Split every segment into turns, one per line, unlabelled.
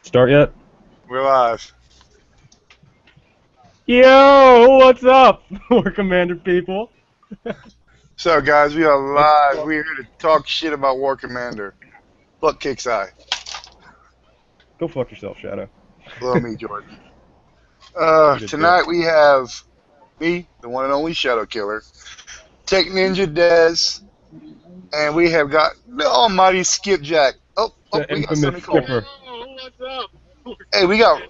Start yet?
We're live.
Yo, what's up, War Commander people?
So, guys, we are
Let's
live. We're here to talk shit about War Commander. Fuck Kicks Eye.
go fuck yourself, Shadow.
Blow me, Jordan.
You did good.
Tonight we have me, the one and only Shadow Killer, Tech Ninja Dez, and we have got the almighty Skipjack.
The
We got
infamous
something cool.
skipper.
What's up?
Hey, we got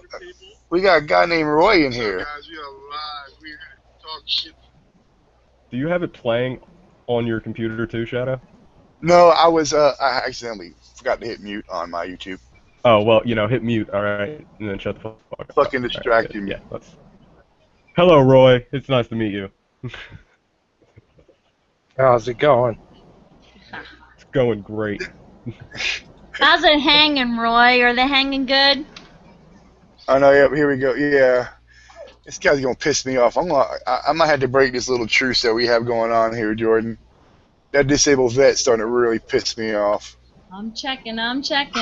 a guy named Roy in here.
Guys, we are live. We're here to talk shit.
Do you have it playing on your computer too, Shadow?
No, I accidentally forgot to hit mute on my YouTube.
Oh, well, hit mute, alright, and then shut the fuck up.
Fucking distracting me.
Yeah, let's... Hello, Roy. It's nice to meet you.
How's it going?
It's going great.
How's it hanging, Roy? Are they hanging good?
Oh no, yeah, here we go. Yeah. This guy's gonna piss me off. I might have to break this little truce that we have going on here, Jordan. That disabled vet's starting to really piss me off.
I'm checking. Let me check.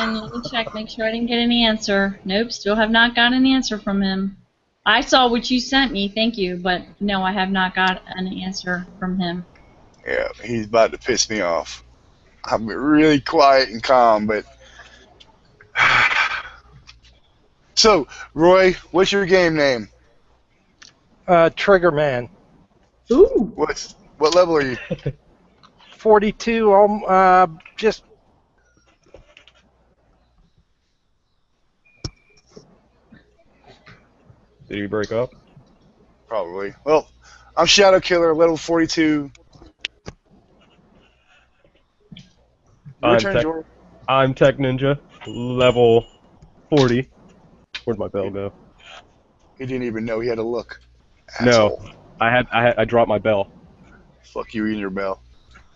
Make sure I didn't get an answer. Nope, still have not got an answer from him. I saw what you sent me, thank you, but no, I have not got an answer from him.
Yeah, he's about to piss me off. I've been really quiet and calm, but... So, Roy, what's your game name?
Trigger Man.
Ooh.
What level are you?
42, just...
Did you break up?
Probably. Well, I'm Shadow Killer, level 42. Your turn, Jordan.
I'm Tech Ninja, level 40. Where'd my bell go?
He didn't even know he had to look.
No,
Asshole.
I dropped my bell.
Fuck you and your bell.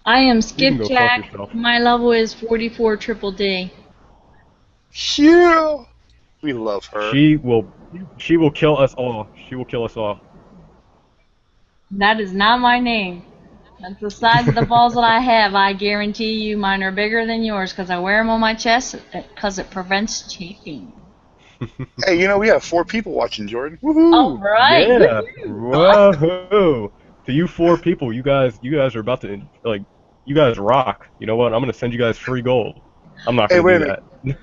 I am
You can go fuck
Skipjack.
yourself.
My level is 44 triple D.
Yeah. We love her.
She will kill us all. She will kill us all.
That is not my name. That's the size of the balls that I have. I guarantee you mine are bigger than yours because I wear them on my chest because it prevents chafing.
Hey, we have 4 people watching, Jordan. Woohoo!
All right.
Yeah.
Woohoo.
Whoa. To you 4 people, you guys are about to you guys rock. You know what? I'm gonna send you guys free gold. I'm not gonna
Hey, wait
do
a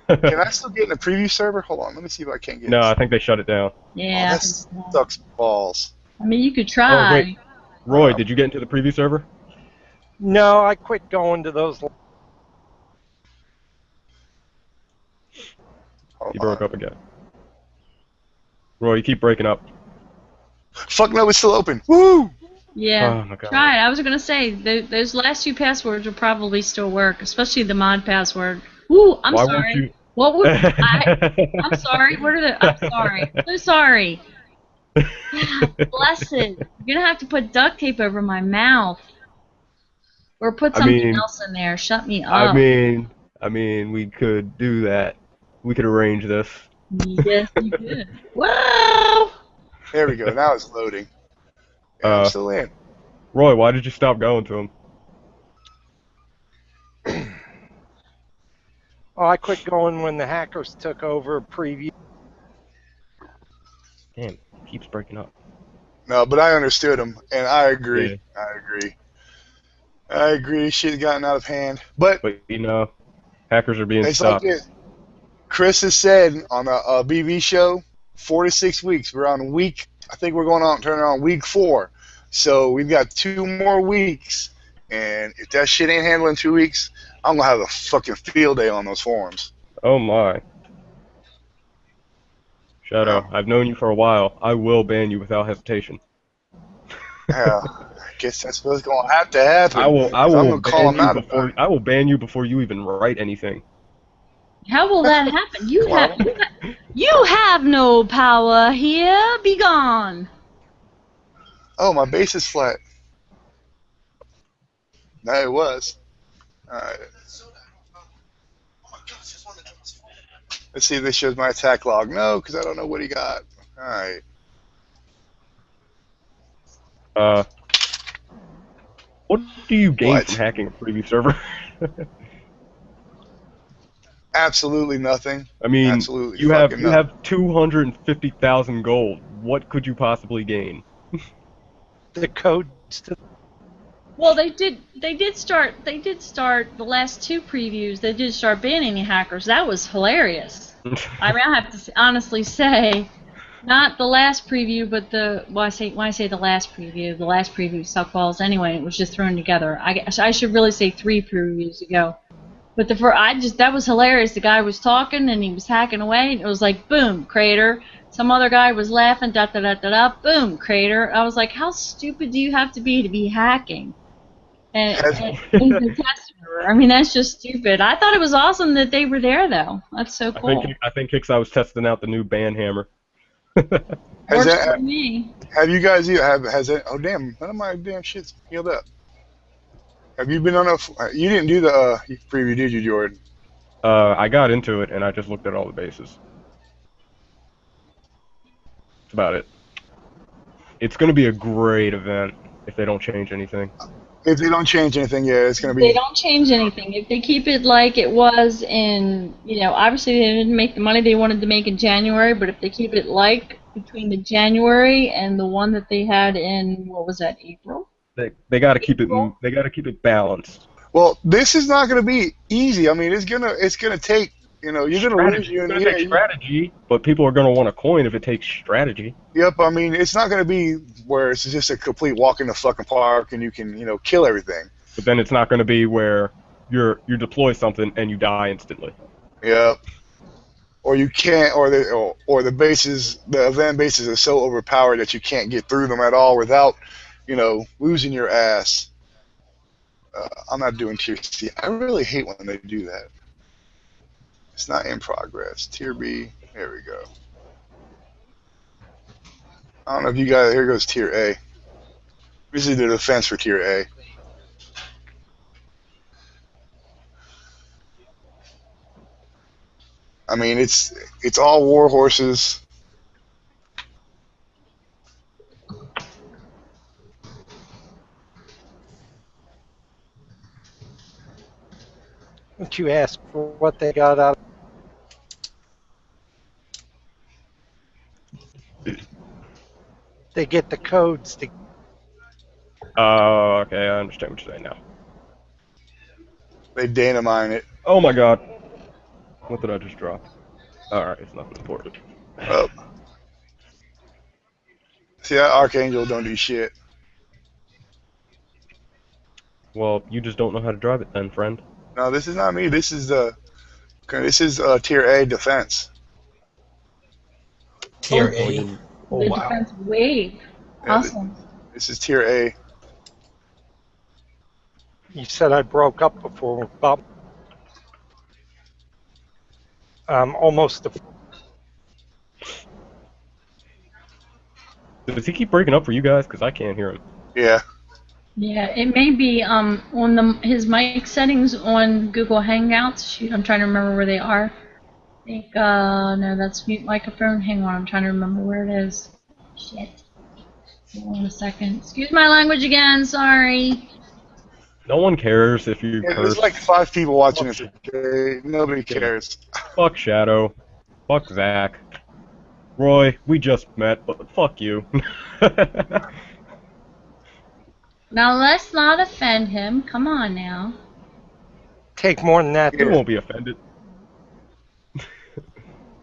that.
Can I still get in the preview server? Hold on, let me see if I can't get
No,
in.
I think they shut it down.
Yeah.
That sucks balls.
I mean, you could
Oh
try.
wait, Roy, did you get into the preview server?
No, I quit going to those...
Hold
You broke
on.
up again. Roy, you keep breaking up.
Fuck no, it's still open. Woo!
Yeah.
Oh my god.
Try it. I was gonna say those last 2 passwords will probably still work, especially the mod password. Ooh, I'm
Why
sorry.
won't you?
What was I'm sorry. What are the? I'm sorry. I'm so sorry. Blessed. You're gonna have to put duct tape over my mouth, or put
I
something
mean-
else in there. Shut me up.
I mean, we could do that. We could arrange this.
Yes, you could. Whoa!
There we go, now it's loading. Yeah, I'm still in.
Roy, why did you stop going to him?
Oh, I quit going when the hackers took over preview.
Damn, it keeps breaking up.
No, but I understood him, and I agree.
Yeah.
I agree, shit gotten out of hand. But
But hackers are being
it's like
stopped.
this. Chris has said on a BB show, 4 to 6 weeks. We're on I think we're going on, turning on week 4. So we've got 2 more weeks, and if that shit ain't handled in 2 weeks, I'm gonna have a fucking field day on those forums.
Oh my. Shadow,
Oh.
I've known you for a while. I will ban you without hesitation.
Yeah, I guess that's what's gonna have to happen.
I will
I'm gonna call
ban
him out
you
about it.
I will ban you before you even write anything.
How will that happen?
Well-
You have no power here. Be gone.
Oh, my base is flat. No, it was. Alright. Let's see if this shows my attack log. No, because I don't know what he got. Alright.
What do you gain
What?
from hacking a preview server?
absolutely nothing.
I mean,
Absolutely
you have
fucking
you
nothing.
have 250,000 gold. What could you possibly gain?
The codes to
Well, they did start the last two previews. They did start banning the hackers. That was hilarious. I mean, I have to honestly say, not the last preview, but when I say the last preview sucked balls anyway. It was just thrown together. I should really say 3 previews ago. But that was hilarious. The guy was talking and he was hacking away, and it was like boom, crater. Some other guy was laughing, da da da da da, boom, crater. I was like, how stupid do you have to be hacking? And in the test server. I mean, that's just stupid. I thought it was awesome that they were there, though. That's so cool.
I think Kixeye was testing out the new band hammer.
Has
Works
that,
for me.
have you guys has it? Oh damn! None of my damn shit's healed up. Have you been on a? You didn't do the preview, did you, Jordan?
I got into it and I just looked at all the bases. That's about it. It's going to be a great event if they don't change anything.
If they don't change anything, yeah, it's gonna
They
be.
don't change anything. If they keep it like it was in, obviously they didn't make the money they wanted to make in January, but if they keep it like between the January and the one that they had in, what was that, April?
They got to keep it balanced.
Well, this is not gonna be easy. I mean, it's gonna take. You're gonna lose.
It's going to take strategy, but people are going to want a coin if it takes strategy.
Yep. I mean, it's not gonna be where it's just a complete walk in the fucking park and you can kill everything.
But then it's not going to be where you deploy something and you die instantly.
Yep. Or you can't, or the bases, the event bases are so overpowered that you can't get through them at all without, losing your ass. I'm not doing tier C. I really hate when they do that. It's not in progress. Tier B. There we go. I don't know if you guys. Here goes tier A. This is the defense for tier A. I mean, it's all war horses.
Don't you ask for what they got out? They get the codes to.
Oh, okay, I understand what you're saying now.
They dynamite it.
Oh my god. What did I just drop? Alright, it's nothing important.
Up. See, that Archangel don't do shit.
Well, you just don't know how to drive it then, friend.
No, this is not me. This is tier A defense.
Tier A. Oh
The
wow.
defense wave.
Yeah,
Awesome.
This is tier A.
You said I broke up before about almost the.
Does he keep breaking up for you guys? Because I can't hear him.
Yeah.
Yeah, it may be on his mic settings on Google Hangouts. Shoot, I'm trying to remember where they are. I think no, that's mute microphone. Hang on, I'm trying to remember where it is. Shit. Hold on a second. Excuse my language again. Sorry.
No one cares if you
Yeah,
curse.
there's like 5 people watching this. Okay? Nobody cares.
Fuck Shadow. Fuck Zach. Roy, we just met, but fuck you.
Now let's not offend him. Come on now.
Take more than that.
He won't be offended.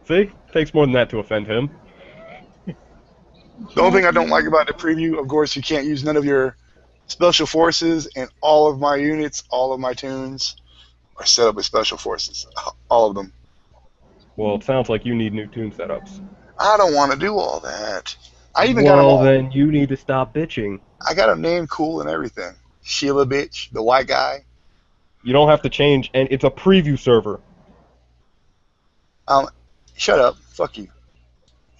See? Takes more than that to offend him.
The only thing I don't like about the preview, of course, you can't use none of your special forces, and all of my units, all of my tunes are set up with special forces. All of them.
Well, it sounds like you need new tune setups.
I don't want to do all that. I even got them
Well,
all.
then you need to stop bitching.
I got a name cool and everything. Sheila bitch, the white guy.
You don't have to change, and it's a preview server.
Shut up. Fuck you.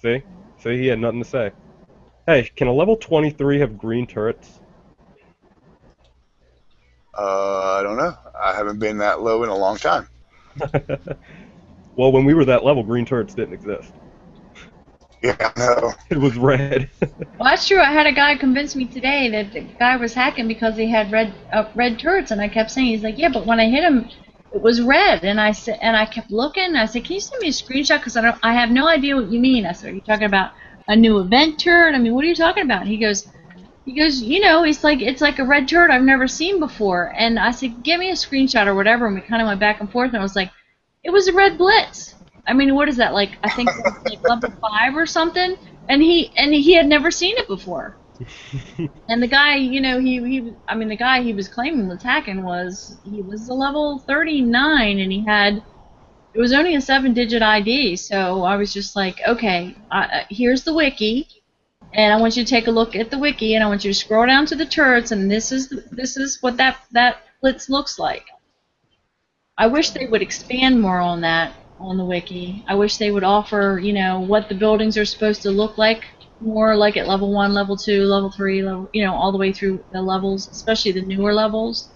See? See, he had nothing to say. Hey, can a level 23 have green turrets?
I don't know. I haven't been that low in a long time.
Well, when we were that level, green turrets didn't exist.
Yeah, no.
It was red.
Well, that's true. I had a guy convince me today that the guy was hacking because he had red turrets, and I kept saying, he's like, yeah, but when I hit him it was red, and I said, and I kept looking. And I said, "Can you send me a screenshot? Because I have no idea what you mean." I said, "Are you talking about a new event turret? I mean, what are you talking about?" And he goes, you know, it's like a red turret I've never seen before. And I said, "Give me a screenshot or whatever." And we kind of went back and forth, and I was like, "It was a red Blitz. I mean, what is that like? I think that's like level 5 or something." And he had never seen it before. And the guy, you know, the guy he was claiming attacking was a level 39, and it was only a 7-digit ID. So I was just like, okay, here's the wiki, and I want you to take a look at the wiki, and I want you to scroll down to the turrets, and this is what that Blitz looks like. I wish they would expand more on that on the wiki. I wish they would offer, you know, what the buildings are supposed to look like, more like at level 1, level 2, level 3, level, you know, all the way through the levels, especially the newer levels.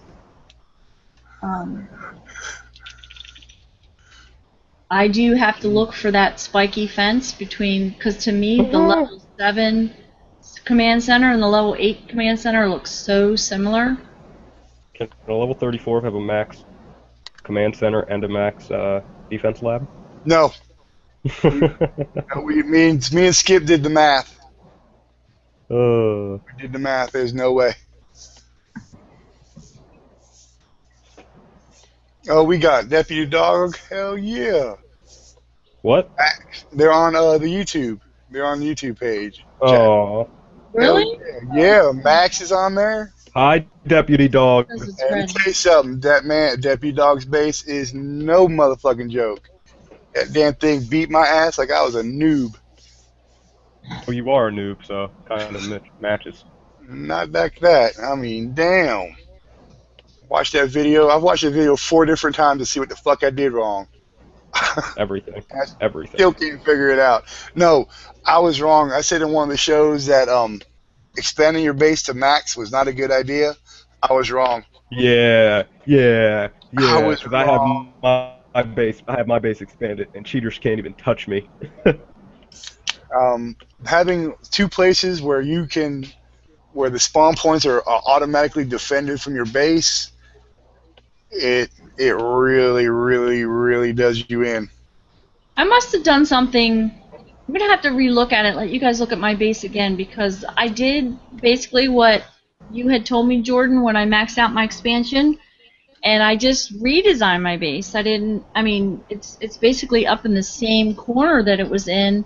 I do have to look for that spiky fence between, because to me the level 7 command center and the level 8 command center look so similar.
Can a level 34 have a max command center and a max defense lab?
No. No, me and Skip did the math. We did the math. There's no way. Oh, we got Deputy Dog. Hell yeah.
What?
They're on the YouTube. They're on the YouTube page.
Oh.
Really?
Yeah, Max is on there.
Hi, Deputy Dog.
Because it's
And let me
red.
tell you something. That man, Deputy Dog's base is no motherfucking joke. That damn thing beat my ass like I was a noob.
Well, you are a noob, so kind of matches.
Not back that. I mean, damn. Watch that video. I've watched that video 4 different times to see what the fuck I did wrong.
Everything.
I
Everything.
still can't figure it out. No, I was wrong. I said in one of the shows that expanding your base to max was not a good idea. I was wrong.
Yeah.
I was
'Cause I have my base expanded, and cheaters can't even touch me.
Having 2 places where the spawn points are automatically defended from your base, it really, really, really does you in.
I must have done something. I'm gonna have to relook at it. Let you guys look at my base again, because I did basically what you had told me, Jordan, when I maxed out my expansion, and I just redesigned my base. I mean, it's basically up in the same corner that it was in,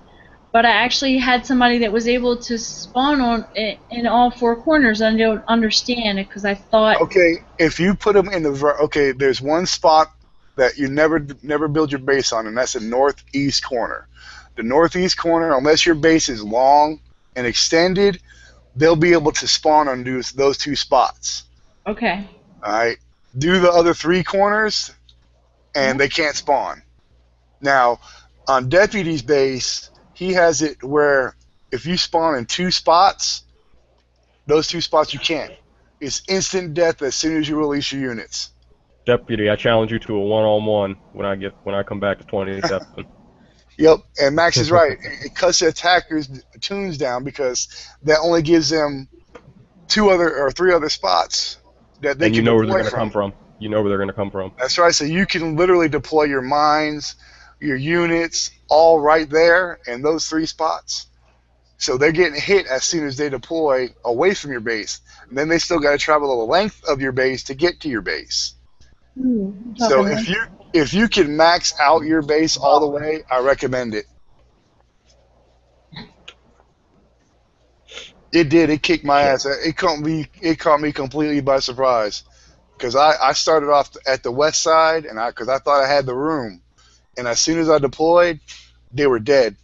but I actually had somebody that was able to spawn in all 4 corners. I don't understand it because I thought.
Okay, if you put them in the there's one spot that you never build your base on, and that's the northeast corner. The northeast corner, unless your base is long and extended, they'll be able to spawn on those 2 spots.
Okay.
All right. Do the other 3 corners, and they can't spawn. Now, on Deputy's base, he has it where if you spawn in 2 spots, those 2 spots you can't. It's instant death as soon as you release your units.
Deputy, I challenge you to a one-on-one when I come back to 27.
Yep, and Max is right. It cuts the attackers' tunes down because that only gives them 3 other spots that they
And
can
you know where
deploy
they're going to come from. You know where they're going to come from.
That's right. So you can literally deploy your mines, your units, all right there in those 3 spots. So they're getting hit as soon as they deploy away from your base. And then they still got to travel the length of your base to get to your base. So if you can max out your base all the way, I recommend it. It did. It kicked my ass. It caught me completely by surprise. Because I started off at the west side, and because I thought I had the room, and as soon as I deployed, they were dead.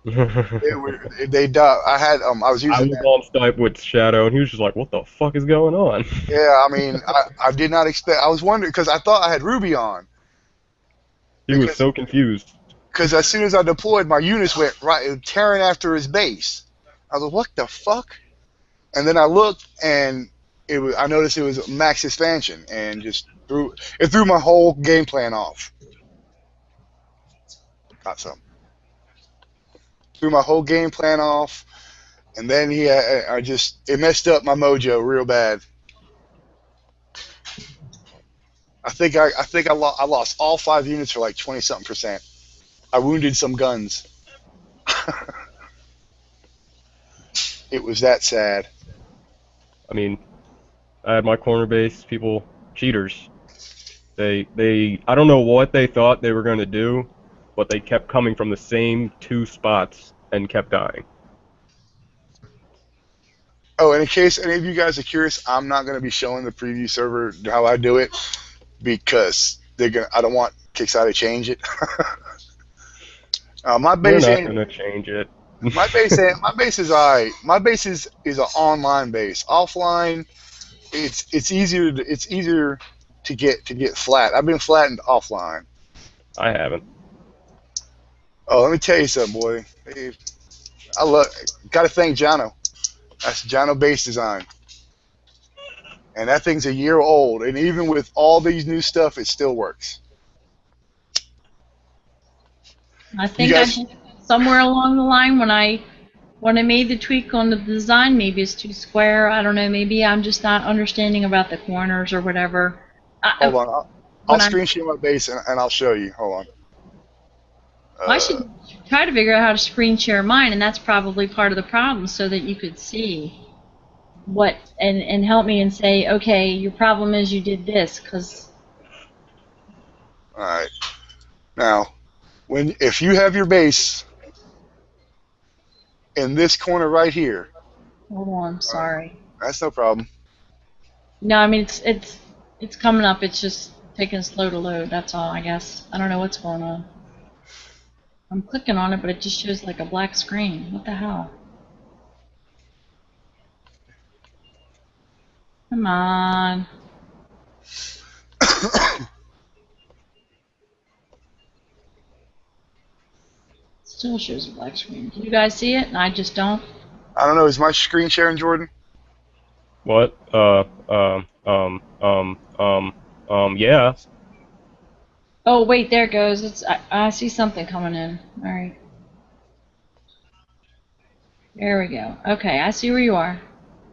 They died. I was using.
I was on Skype with Shadow, and he was just like, "What the fuck is going on?"
Yeah, I mean, I did not expect. I was wondering because I thought I had Ruby on.
He was so confused.
Because as soon as I deployed, my units went right tearing after his base. I was like, "What the fuck?" And then I looked, and I noticed it was max expansion, and just threw my whole game plan off. Got some. Threw my whole game plan off, and then it messed up my mojo real bad. I think I lost all 5 units for like 20-something%. I wounded some guns. It was that sad.
I mean, I had my corner base, people, cheaters. I don't know what they thought they were going to do, but they kept coming from the same 2 spots and kept dying.
Oh, and in case any of you guys are curious, I'm not going to be showing the preview server how I do it because I don't want Kixeye to change it. My
We're
base
not
ain't.
going to change it.
My base is alright. My base is an online base. Offline, it's easier to get flat. I've been flattened offline.
I haven't.
Oh, let me tell you something, boy. Got to thank Jono. That's Jono base design, and that thing's a year old. And even with all these new stuff, it still works.
I think
You guys-
somewhere along the line when I made the tweak on the design, maybe it's too square. I don't know. Maybe I'm just not understanding about the corners or whatever.
Hold on, I'll screen share my base and I'll show you. Hold on.
I should try to figure out how to screen share mine, and that's probably part of the problem, so that you could see what and help me and say, okay, your problem is you did this, because.
All right. Now, if you have your base in this corner right here,
Hold on, sorry.
that's no problem.
No, I mean it's coming up. It's just taking slow to load. That's all, I guess. I don't know what's going on. I'm clicking on it, but it just shows like a black screen. What the hell? Come on. Still shows a black screen. Do you guys see it? And I just don't.
I don't know. Is my screen sharing, Jordan?
What? Yeah.
Oh wait, there it goes. I see something coming in. All right. There we go. Okay, I see where you are.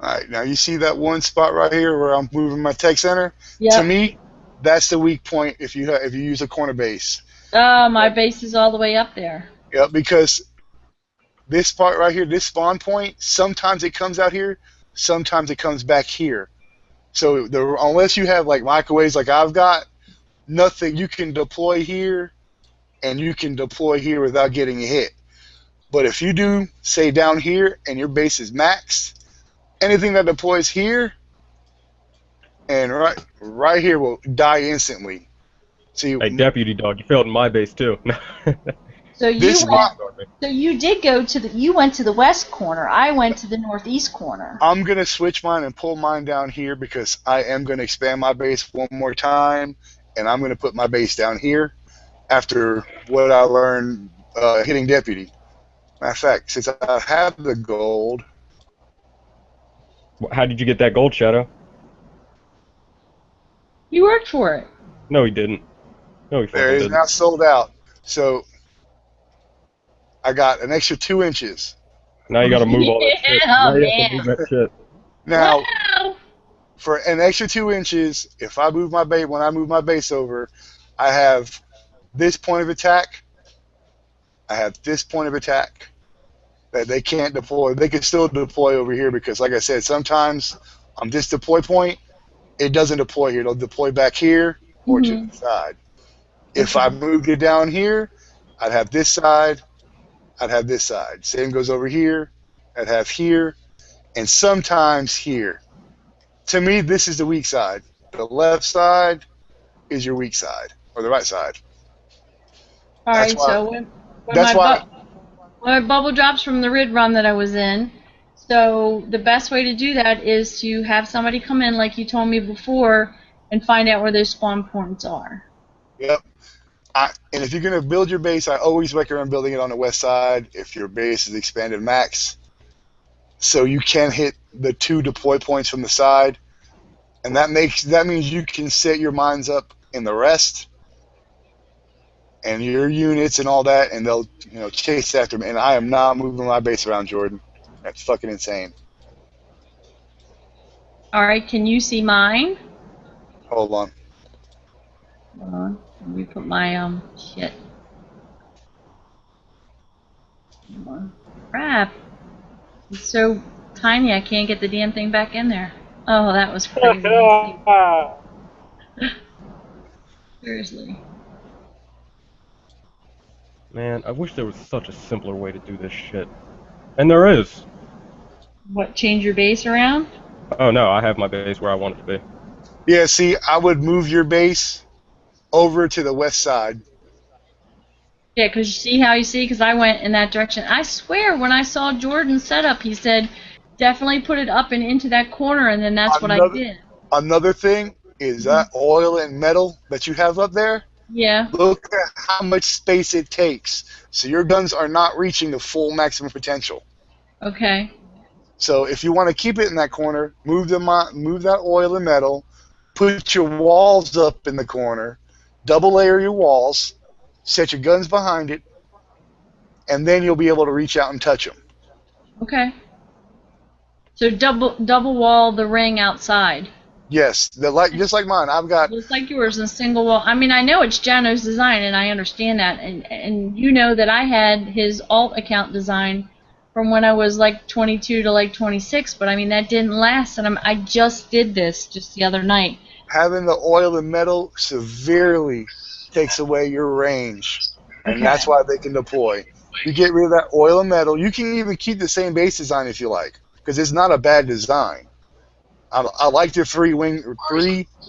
All right. Now you see that one spot right here where I'm moving my tech center.
Yep.
To me, that's the weak point if you use a corner base.
Oh, my base is all the way up there.
Yep. Because this part right here, this spawn point, sometimes it comes out here, sometimes it comes back here. So unless you have like microwaves like I've got, nothing you can deploy here, and you can deploy here without getting a hit. But if you do, say down here, and your base is maxed, anything that deploys here and right here will die instantly. See,
Hey, Deputy Dog, you failed in my base too.
So you did go to you went to the west corner. I went to the northeast corner.
I'm gonna switch mine and pull mine down here because I am gonna expand my base one more time, and I'm gonna put my base down here after what I learned hitting Deputy. Matter of fact, since I have the gold.
How did you get that gold, Shadow?
You worked for it.
No, he didn't. No, he fucking
There it is
didn't.
now sold out. So I got an extra 2 inches.
Now you gotta move all that shit.
Yeah,
Now you have
man.
to move that shit.
Now,
Wow.
for an extra 2 inches, if I move my base, when I move my base over, I have this point of attack. I have this point of attack that they can't deploy. They can still deploy over here because, like I said, sometimes on this deploy point, it doesn't deploy here. It'll deploy back here or to the side. If I moved it down here, I'd have this side. I'd have this side. Same goes over here. I'd have here, and sometimes here. To me, this is the weak side. The left side is your weak side, or the right side.
All
That's
right.
why-
So when
That's why.
my bubble drops from the rid run that I was in. So the best way to do that is to have somebody come in, like you told me before, and find out where those spawn points are.
Yep. And if you're going to build your base, I always recommend building it on the west side if your base is expanded max. So you can hit the 2 deploy points from the side. And that means you can set your mines up in the rest and your units and all that, and they'll chase after me. And I am not moving my base around, Jordan. That's fucking insane.
All right. Can you see mine?
Hold on.
Hold on. Let me put my shit. Hold on. Crap. It's so tiny I can't get the damn thing back in there. Oh, that was crazy. Seriously.
Man, I wish there was such a simpler way to do this shit. And there is.
What, change your base around?
Oh no, I have my base where I want it to be.
Yeah, see, I would move your base over to the west side.
Yeah, because you see how you see? Because I went in that direction. I swear, when I saw Jordan's setup, he said, definitely put it up and into that corner, and then that's what I did.
Another thing is that oil and metal that you have up there.
Yeah.
Look at how much space it takes. So your guns are not reaching the full maximum potential.
Okay.
So if you want to keep it in that corner, move that oil and metal, put your walls up in the corner, double layer your walls, set your guns behind it, and then you'll be able to reach out and touch them.
Okay. So double wall the ring outside.
Yes, just like mine. I've got
Just like yours, a single wall. I mean, I know it's Jano's design, and I understand that, and you know that I had his alt account design from when I was like 22 to like 26, but I mean that didn't last, and I just did this just the other night.
having the oil and metal severely takes away your range, and that's why they can deploy. You get rid of that oil and metal. You can even keep the same base design if you like, because it's not a bad design. I like the three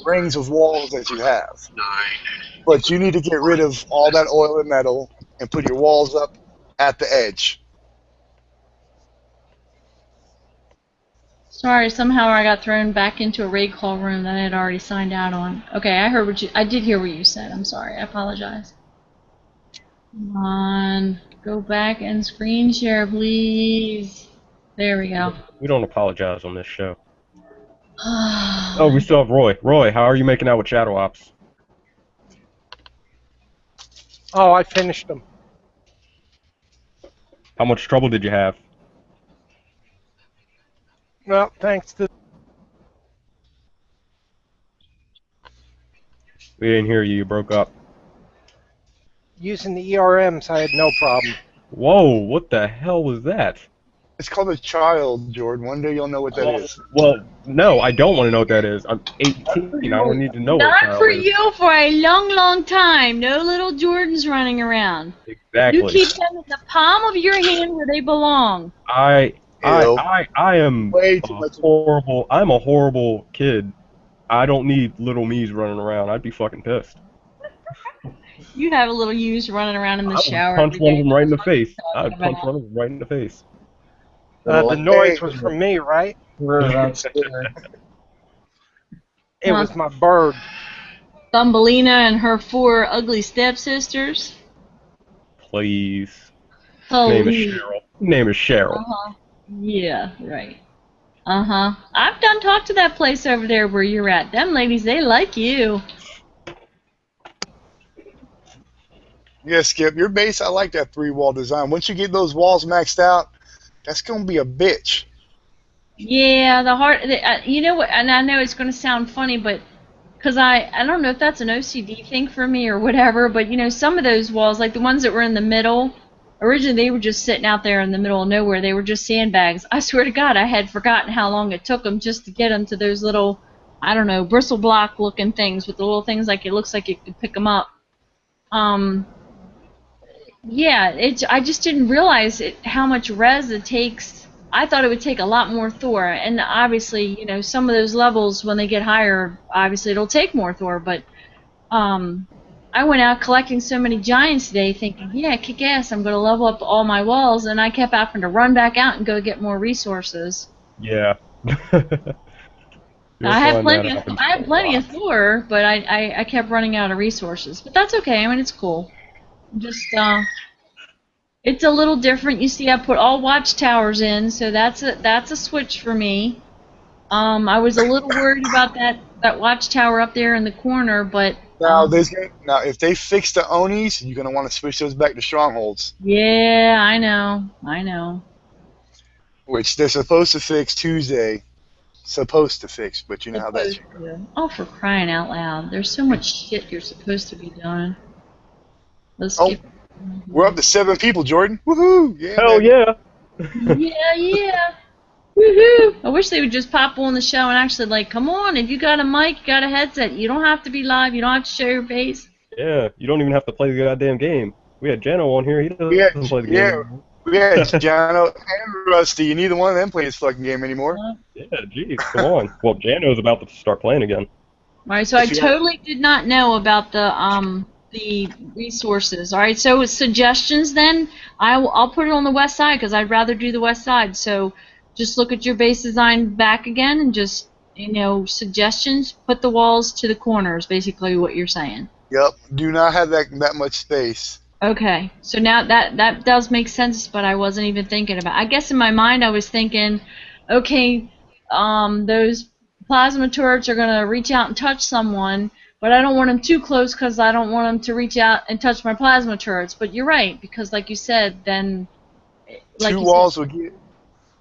rings of walls that you have, but you need to get rid of all that oil and metal and put your walls up at the edge.
Sorry, somehow I got thrown back into a raid call room that I had already signed out on. Okay, I did hear what you said. I'm sorry. I apologize. Come on, go back and screen share, please. There we go.
We don't apologize on this show. Oh, we still have Roy. Roy, how are you making out with Shadow Ops?
Oh, I finished them.
How much trouble did you have?
Well, thanks to
We didn't hear you. You broke up.
using the ERMs, I had no problem.
Whoa, what the hell was that?
It's called a child, Jordan. One day you'll know what that is.
Well, no, I don't want to know what that is. I'm 18. I don't need to know what a
Not
child
for
is.
you for a long, long time. No little Jordans running around.
Exactly.
You keep them in the palm of your hand where they belong.
I am
Way too much.
I'm a horrible kid. I don't need little me's running around. I'd be fucking pissed.
You have a little use running around in the shower.
I would punch
every
one
day.
of them right in the face.
Talking
I'd punch
about.
one of them right in the face.
The noise was from me, right? It was my bird.
Thumbelina and her 4 ugly stepsisters.
Please.
Oh,
Name is Cheryl. Name is Cheryl.
Uh-huh. Yeah, right. Uh-huh. I've done talked to that place over there where you're at. Them ladies, they like you.
Yeah, Skip, your base, I like that 3-wall design. Once you get those walls maxed out, that's going to be a bitch.
Yeah, you know what, and I know it's going to sound funny, but because I don't know if that's an OCD thing for me or whatever, but you know, some of those walls, like the ones that were in the middle, originally they were just sitting out there in the middle of nowhere. They were just sandbags. I swear to God, I had forgotten how long it took them just to get them to those little, I don't know, bristle block looking things with the little things like it looks like you could pick them up. Yeah, I just didn't realize how much res it takes. I thought it would take a lot more Thor, and obviously, you know, some of those levels when they get higher, obviously it'll take more Thor. But I went out collecting so many giants today, thinking, yeah, kick ass, I'm going to level up all my walls, and I kept having to run back out and go get more resources.
Yeah.
I have plenty of Thor, but I kept running out of resources. But that's okay. I mean, it's cool. Just it's a little different. You see, I put all watchtowers in, so that's a switch for me. I was a little worried about that watchtower up there in the corner, but
Now, if they fix the Onis, you're going to want to switch those back to strongholds.
yeah, I know.
Which they're supposed to fix Tuesday. supposed to fix, but you know how that shit goes.
Supposed to. Oh, for crying out loud. There's so much shit you're supposed to be doing. Let's
Oh,
skip.
We're up to 7 people, Jordan. Woohoo! Yeah,
Hell
man.
yeah!
Yeah. Woohoo! I wish they would just pop on the show and actually, like, come on, if you got a mic, you got a headset, you don't have to be live, you don't have to show your face.
Yeah, you don't even have to play the goddamn game. We had Jano on here. He doesn't play the game.
Yeah. We had Jano and Rusty, and neither one of them play this fucking game anymore.
Yeah, geez, come on. Well, Jano's about to start playing again.
Alright, so I totally did not know about the resources. Alright, so with suggestions then, I'll put it on the west side because I'd rather do the west side. So just look at your base design back again and just, suggestions, put the walls to the corners, basically what you're saying.
Yep. Do not have that much space.
Okay, so now that does make sense, but I wasn't even thinking about. I guess in my mind I was thinking, okay, those plasma turrets are gonna reach out and touch someone, but I don't want them too close because I don't want them to reach out and touch my plasma turrets. But you're right, because like you said, then like
Two walls will get.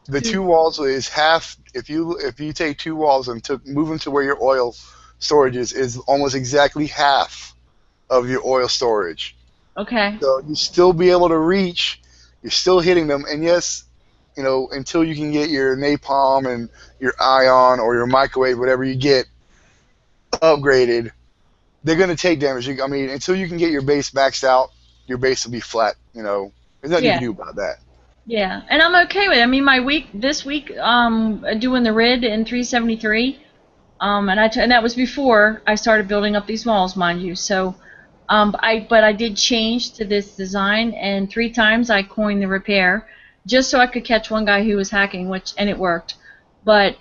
The 2 walls is half. If you take 2 walls and move them to where your oil storage is almost exactly half of your oil storage.
Okay.
So you still be able to reach. You're still hitting them, and yes, until you can get your napalm and your ion or your microwave, whatever you get, upgraded, they're gonna take damage. I mean, until you can get your base maxed out, your base will be flat. There's nothing you can do about that.
Yeah, and I'm okay with it. I mean, this week, doing the RID in 373, and that was before I started building up these walls, mind you. So, but I did change to this design, and 3 times I coined the repair, just so I could catch one guy who was hacking, and it worked. But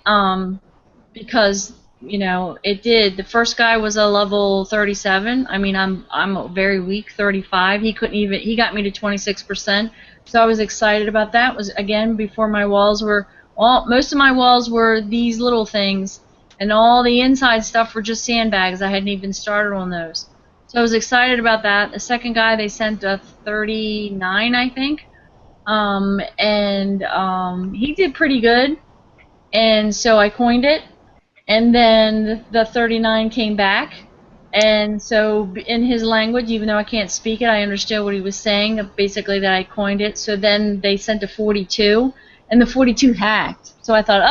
because it did. The first guy was a level 37. I mean, I'm a very weak 35. He got me to 26%. So I was excited about that. It was again before my walls were most of my walls were these little things, and all the inside stuff were just sandbags. I hadn't even started on those. So I was excited about that. The second guy they sent a 39, I think, and he did pretty good, and so I coined it. And then the 39 came back, and so in his language, even though I can't speak it, I understood what he was saying, basically that I coined it. So then they sent a 42, and the 42 hacked. So I thought,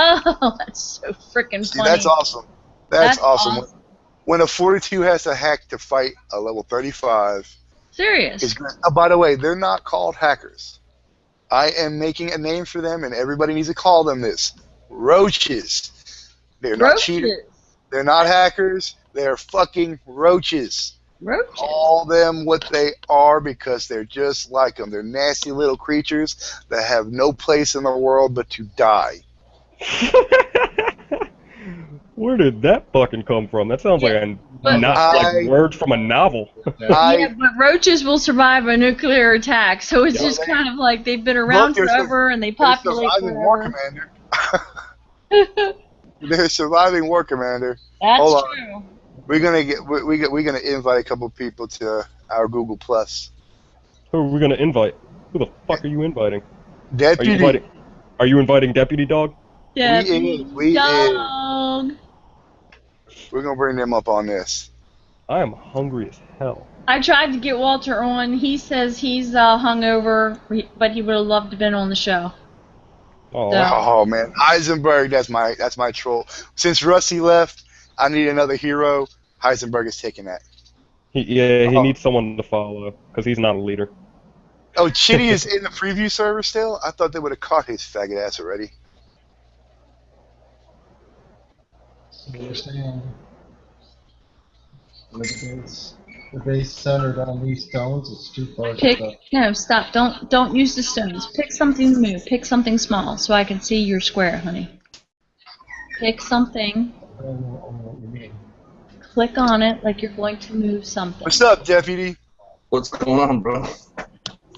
oh, that's so freaking funny.
That's awesome. That's awesome. When a 42 has to hack to fight a level 35,
serious.
It's great. Oh, by the way, they're not called hackers. I am making a name for them, and everybody needs to call them this. Roaches. They're not cheaters. They're not hackers. They're fucking roaches.
Roaches.
Call them what they are because they're just like them. They're nasty little creatures that have no place in the world but to die.
Where did that fucking come from? That sounds like words from a novel.
Yeah, but roaches will survive a nuclear attack, so it's just kind of like they've been around forever and they populate forever.
War Commander. They're surviving War Commander.
That's
Hold
true.
On. We're gonna invite a couple people to our Google Plus.
Who are we gonna invite? Who the fuck are you inviting?
Deputy.
Are you inviting Deputy Dog?
We
Dog.
We're gonna bring them up on this.
I am hungry as hell.
I tried to get Walter on. He says he's hungover, but he would have loved to have been on the show.
Oh.
So.
Oh man, Heisenberg, that's my troll. Since Rusty left, I need another hero. Heisenberg is taking that.
He needs someone to follow because he's not a leader.
Oh, Chitty is in the preview server still? I thought they would have caught his faggot ass already.
Understand. Look at this. The base centered on these stones. It's too far.
No, stop. Don't use the stones. Pick something to move. Pick something small so I can see your square, honey. Pick something.
I don't know what you mean.
Click on it like you're going to move something.
What's up, Deputy?
What's going on, bro?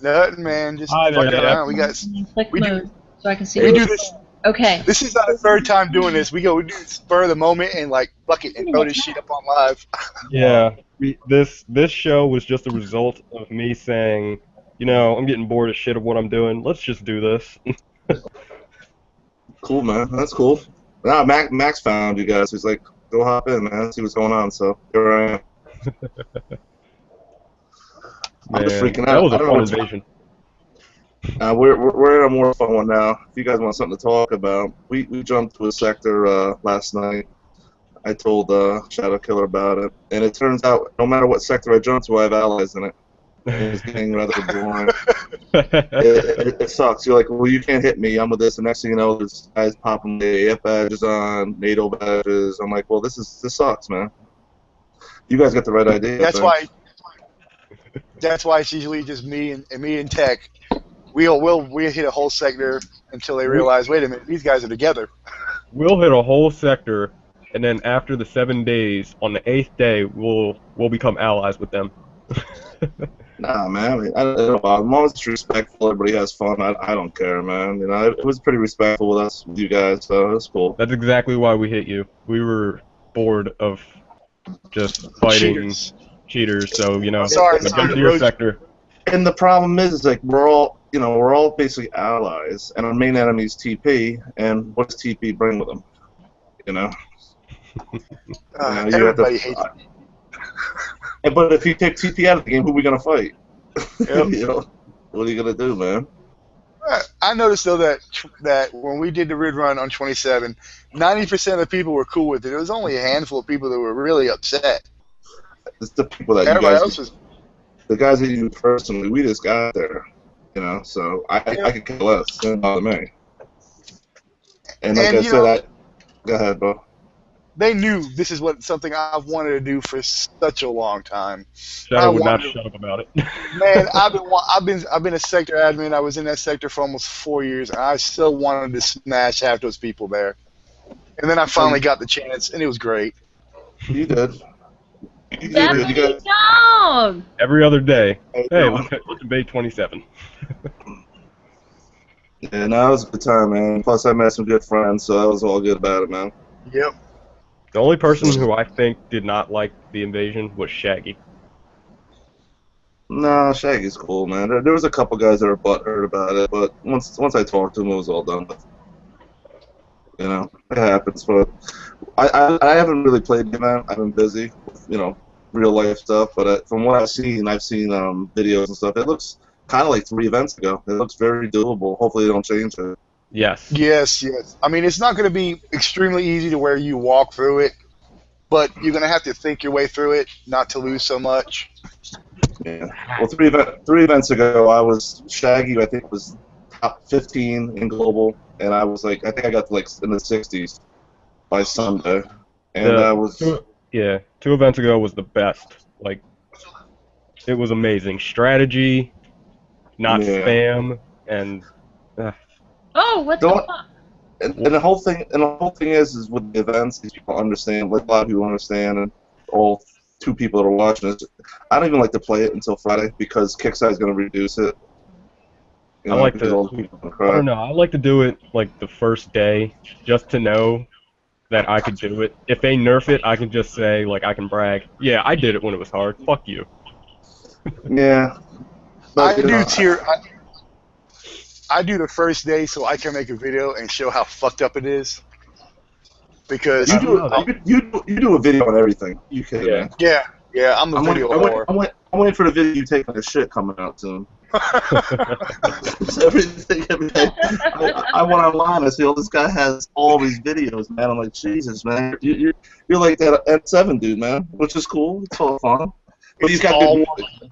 Nothing, man. Just
Hi there,
fucking around. We got.
Click
we
move so I can see.
We do this.
Okay.
This is our 3rd time doing this. We do spur of the moment and like fuck it and throw this shit up on live.
Yeah, this show was just a result of me saying, I'm getting bored of shit of what I'm doing. Let's just do this.
Cool, man. That's cool. Nah, Max found you guys. He's like, go hop in, man. See what's going on. So here I am. I'm just freaking
that
out.
was
I
a
don't know
fun
what's
invasion.
we're in a more fun one now. If you guys want something to talk about, we jumped to a sector last night. I told Shadow Killer about it, and it turns out no matter what sector I jump to, I have allies in it. It's getting rather boring. It sucks. You're like, well, you can't hit me. I'm with this. The next thing you know, there's guys popping the AF badges on, NATO badges. I'm like, well, this sucks, man. You guys got the right idea.
That's why it's usually just me and Tech. We'll hit a whole sector until they realize, wait a minute, these guys are together.
We'll hit a whole sector, and then after the 7 days, on the 8th day, we'll become allies with them.
Nah, man. I mean, I don't know. As long as it's respectful, everybody has fun. I don't care, man. You know, it was pretty respectful with us, with you guys, so it's cool.
That's exactly why we hit you. We were bored of just fighting cheaters, so you know,
Sorry,
jump to your sector.
And the problem is like we're all basically allies, and our main enemy is TP. And what does TP bring with them? You know.
Everybody hates it.
But if you take TP out of the game, who are we gonna fight?
Yep.
You know, what are you gonna do, man?
I noticed though that when we did the rid run on 27, 90% of the people were cool with it. There was only a handful of people that were really upset.
It's the people that
Everybody
you guys,
else was.
the guys that you personally, we just got there, you know. So I could care less. It doesn't bother me. And like I said, go ahead, bro.
They knew this is something I've wanted to do for such a long time.
Shadow would not shut up about it.
Man, I've been a sector admin. I was in that sector for almost 4 years, and I still wanted to smash half those people there. And then I finally got the chance, and it was great.
You did.
That's a good job.
Every other day. Hey, look at Bay 27.
Yeah, no, it was a good time, man. Plus, I met some good friends, so that was all good about it, man.
Yep.
The only person who I think did not like the invasion was Shaggy.
Nah, Shaggy's cool, man. There was a couple guys that were butthurt about it, but once I talked to him, it was all done with. You know, it happens. But I haven't really played the event. I've been busy with, you know, real life stuff. But from what I've seen videos and stuff. It looks kind of like 3 events ago. It looks very doable. Hopefully, they don't change it.
Yes.
Yes. I mean, it's not going to be extremely easy to where you walk through it, but you're going to have to think your way through it, not to lose so much.
Yeah. Well, 3 events ago, I was Shaggy. I think was top 15 in global, and I was like, I think I got to like in the 60s by Sunday, and I was.
2 events ago was the best. Like, it was amazing. Strategy, not spam, and.
Oh, what the fuck?
And the whole thing is with the events, these people understand. Like a lot of people understand, and all 2 people that are watching this. I don't even like to play it until Friday because Kickstarter is going to reduce it. You know,
I don't know. I like to do it like the first day, just to know that I could do it. If they nerf it, I can just say like I can brag. Yeah, I did it when it was hard. Fuck you.
Yeah. But,
I do the first day so I can make a video and show how fucked up it is. Because
you do a video on everything. You kidding, man?
Yeah, I'm a video whore.
I'm waiting for the video you taking a shit coming out soon. Everything. I went online. I see, this guy has all these videos, man. I'm like, Jesus, man, you're like that N7 dude, man, which is cool. It's all fun. But he's got good music.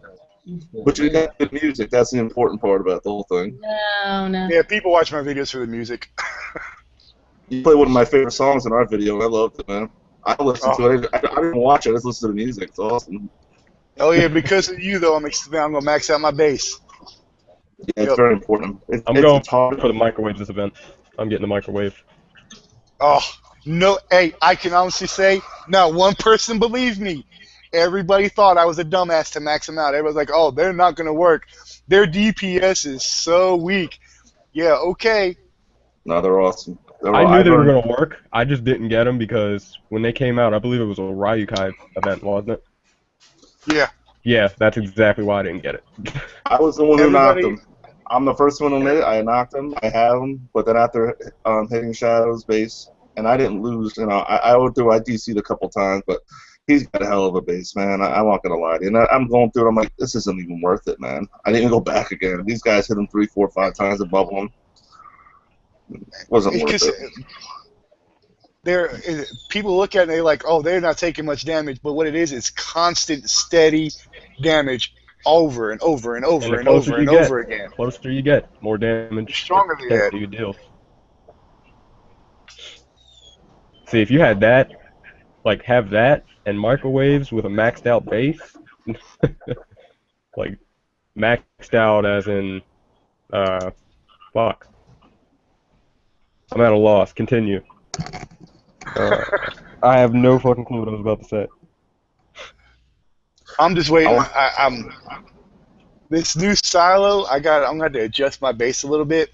But you got good music. That's the important part about the whole thing.
No.
Yeah, people watch my videos for the music.
You play one of my favorite songs in our video, and I loved it, man. I listened to it. I didn't watch it. I just listened to the music. It's awesome.
Oh yeah, because of you though, I'm gonna max out my bass.
Yeah, it's very important.
I'm going for the microwave this event. I'm getting the microwave.
Oh no! Hey, I can honestly say, not one person believed me. Everybody thought I was a dumbass to max them out. Everybody's like, "Oh, they're not gonna work. Their DPS is so weak." Yeah, okay.
No, they're awesome.
I knew they were gonna work. I just didn't get them because when they came out, I believe it was a Ryukai event, wasn't it?
Yeah.
Yeah, that's exactly why I didn't get it.
I was the one who knocked them. I'm the first one to admit it. I knocked them. I have them, but then after hitting Shadow's base and I didn't lose. You know, I went through IDC'd a couple times, but he's got a hell of a base, man. I'm not gonna lie to you. And I'm going through it. I'm like, this isn't even worth it, man. I didn't even go back again. These guys hit him 3, 4, 5 times above him. It wasn't worth it.
People look at it and they're like, oh, they're not taking much damage, but what it is constant, steady damage over and over and over and over and over again.
The closer you get, more damage.
The stronger they get.
You deal. See, if you had that, like have that and microwaves with a maxed out base, like maxed out as in, fuck. I'm at a loss. Continue. I have no fucking clue what I was about to say.
I'm just waiting. I'm this new silo. I'm gonna have to adjust my base a little bit,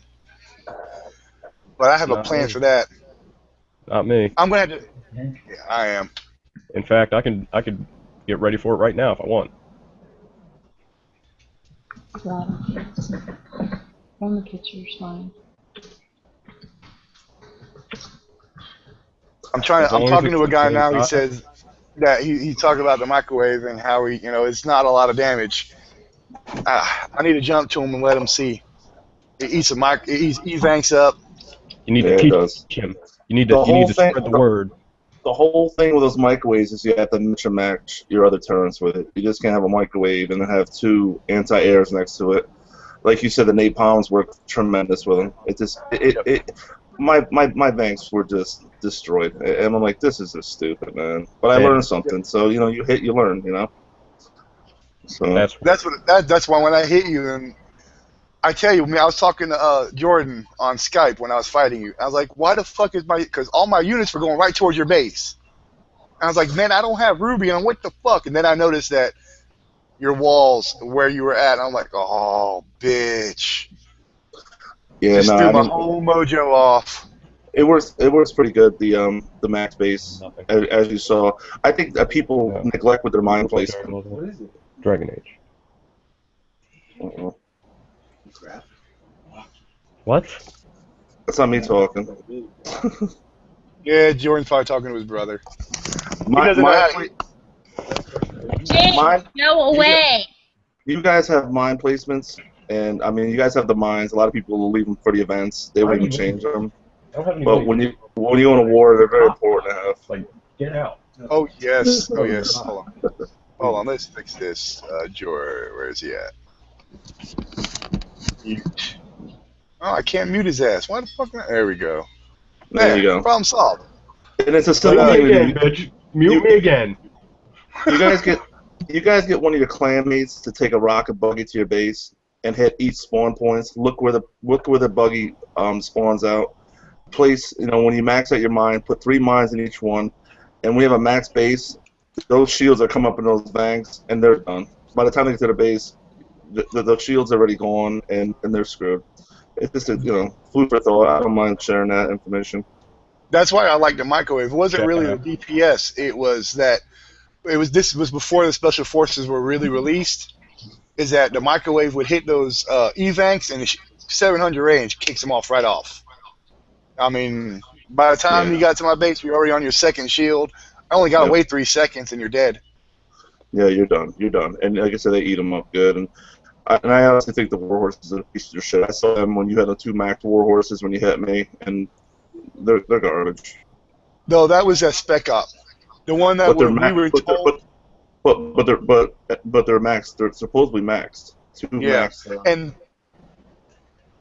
but I have a plan for that.
Not me.
I'm gonna have to. Yeah, I am.
In fact, I could get ready for it right now if I want.
From the picture's fine.
I'm talking to a guy now. He says that he talked about the microwave and how it's not a lot of damage. I need to jump to him and let him see. He vanks up.
You need to teach him. You need to spread the word.
The whole thing with those microwaves is you have to mix and match your other turrets with it. You just can't have a microwave and then have 2 anti-airs next to it. Like you said, the napalms work tremendous with them. My banks were just destroyed, and I'm like, this is just stupid, man. But I learned something, so you hit, you learn, So
that's why when I hit you, and I tell you, I was talking to Jordan on Skype when I was fighting you. I was like, why the fuck is because all my units were going right towards your base. And I was like, man, I don't have Ruby, and what the fuck? And then I noticed that your walls where you were at, and I'm like, oh, bitch.
Yeah,
just threw my whole mojo off.
It works pretty good. The max base, as you saw. I think that people neglect with their mind placement.
What is it? Dragon Age. What?
That's not me talking.
Yeah, Jordan's probably talking to his brother.
James, go away.
You guys have mine placements, and I mean, you guys have the mines. A lot of people will leave them for the events. They won't even change them. But when you go on a war, they're very important to have.
Like, get out.
Oh yes. Oh yes. Hold on. Let's fix this. Where is he at? Mute. Oh, I can't mute his ass. Why the fuck not? There we go.
There you go.
Problem solved.
And it's a simple
thing. Mute me again, bitch. Mute me again.
You guys get one of your clan mates to take a rocket buggy to your base and hit each spawn points. Look where the buggy spawns out. Place, when you max out your mine, put 3 mines in each one, and we have a max base. Those shields are come up in those banks, and they're done. By the time they get to the base, the shield's already gone, and they're screwed. It's just food for thought. I don't mind sharing that information.
That's why I like the microwave. It wasn't really the DPS. This was before the special forces were really released. Is that the microwave would hit those evanks, and the 700 range kicks them off right off. I mean, by the time you got to my base, you're already on your second shield. I only got to wait 3 seconds, and you're dead.
Yeah, you're done. You're done. And like I said, they eat them up good. And I honestly think the warhorses are a piece of shit. I saw them when you had the 2 max warhorses when you hit me, and they're garbage.
No, that was a spec op. The one that we were told.
But they're maxed. They're supposedly maxed. 2 maxed.
And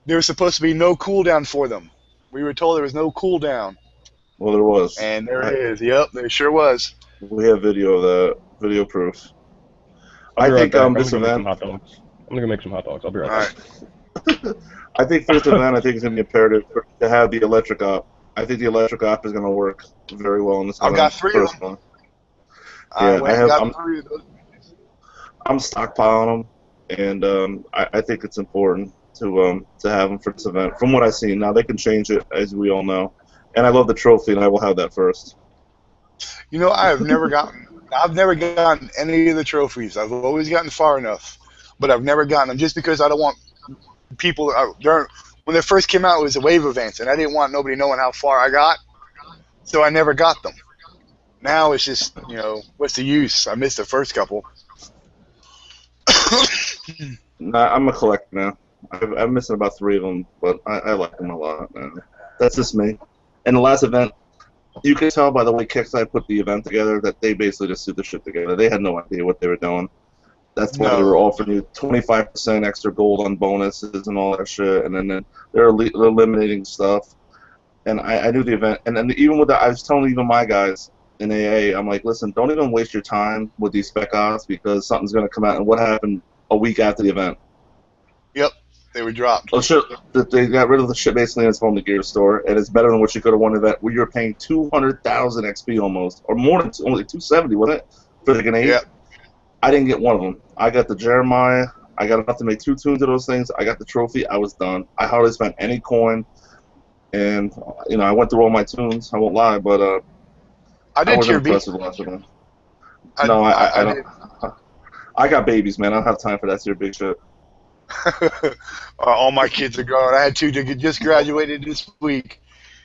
there was supposed to be no cooldown for them. We were told there was no cooldown.
Well, there was.
And there it is. Yep, there sure was.
We have video of that. Video proof. I think this event.
I'm gonna go make some hot dogs. I'll be right back.
I think for this event, I think it's gonna be imperative to have the electric op. I think the electric op is gonna work very well in this event.
I've got 3 of them.
I'm stockpiling them, and I think it's important to have them for this event. From what I've seen, now they can change it, as we all know. And I love the trophy, and I will have that first.
I've never gotten any of the trophies. I've always gotten far enough, but I've never gotten them just because I don't want people. When they first came out, it was a wave event, and I didn't want nobody knowing how far I got. so I never got them. Now it's just, you know, what's the use? I missed the first couple.
Nah, I'm a collector now. I'm missing about 3 of them, but I like them a lot, man. That's just me. And the last event, you can tell by the way Kickstarter put the event together that they basically just threw the shit together. They had no idea what they were doing. That's why they were offering you 25% extra gold on bonuses and all that shit, and then they're eliminating stuff. And I knew the event, and then even with that, I was telling even my guys in AA, I'm like, listen, don't even waste your time with these spec odds because something's going to come out. And what happened a week after the event?
Yep, they were dropped.
Oh shit! They got rid of the shit basically, and it's from the gear store, and it's better than what you could have won event where you're paying 200,000 XP almost, or more than only 270, wasn't it, for the grenade?
Yep.
I didn't get one of them. I got the Jeremiah. I got enough to make 2 tunes of those things. I got the trophy. I was done. I hardly spent any coin, and you know I went through all my tunes. I won't lie, but
I did
wasn't
tier B.
impressed with the last of them. No, I don't. I got babies, man. I don't have time for that tier big shit.
All my kids are grown. I had 2 that just graduated this week,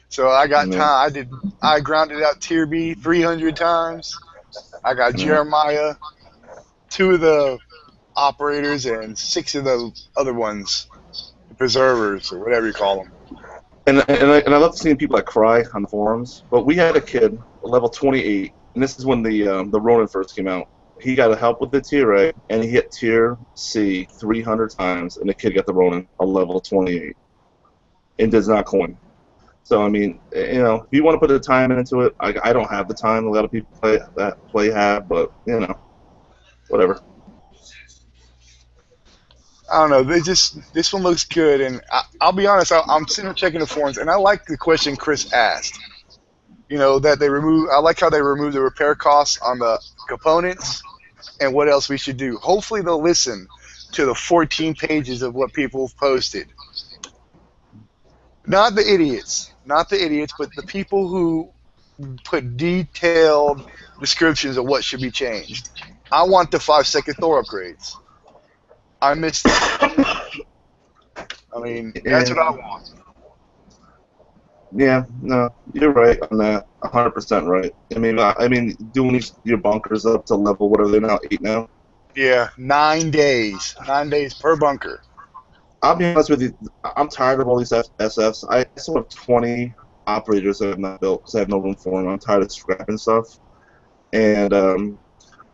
so I got time. I grounded out tier B 300 times. I got Jeremiah, 2 of the operators, and 6 of the other ones, preservers or whatever you call them.
And I love seeing people that cry on the forums. But we had a kid, level 28, and this is when the Ronin first came out. He got help with the tier A, and he hit tier C 300 times, and the kid got the Ronin, a level 28, and does not coin. So I mean, you know, if you want to put the time into it, I don't have the time. A lot of people play have, but you know, whatever.
I don't know. This one looks good, and I'll be honest. I'm sitting here checking the forums, and I like the question Chris asked. You know that they remove. I like how they remove the repair costs on the components, and what else we should do. Hopefully, they'll listen to the 14 pages of what people have posted. Not the idiots, but the people who put detailed descriptions of what should be changed. I want the 5-second Thor upgrades. I missed that. I mean, that's what I want.
Yeah, no, you're right on that. 100% right. I mean, doing your bunkers up to level, what are they now? 8 now?
Yeah, 9 days. 9 days per bunker.
I'll be honest with you. I'm tired of all these SFs. I still have 20 operators that I have not built because I have no room for them. I'm tired of scrapping stuff. And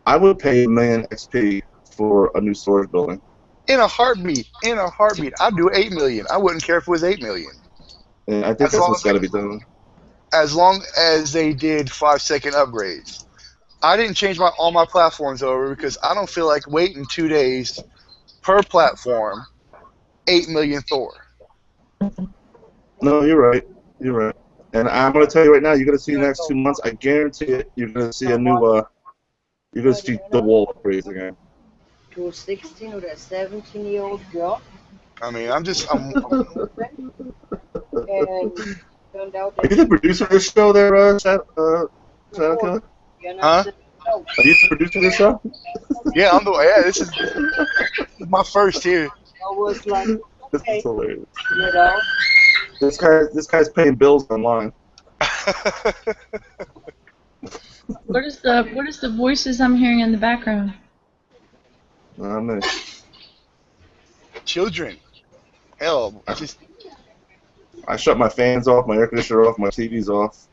I would pay $1 million XP for a new storage building.
In a heartbeat. I'd do 8 million. I wouldn't care if it was 8 million.
And I think that's what's got to be done.
As long as they did 5-second upgrades. I didn't change all my platforms over because I don't feel like waiting 2 days per platform, 8 million Thor.
No, you're right. You're right. And I'm going to tell you right now, you're going to see the next 2 months, I guarantee it, you're going to see a new, you're going to see the wall upgrades again.
To a 16 or a 17-year-old girl.
I mean,
and turned out
Are you the producer of this show there, Shadow Killer?
Huh?
Are you the producer of this show?
Yeah, this is my first here.
I was like,
This
okay,
is hilarious.
you know.
This guy's paying bills online.
What is the voices I'm hearing in the background?
Children. Hell,
I shut my fans off, my air conditioner off, my TV's off.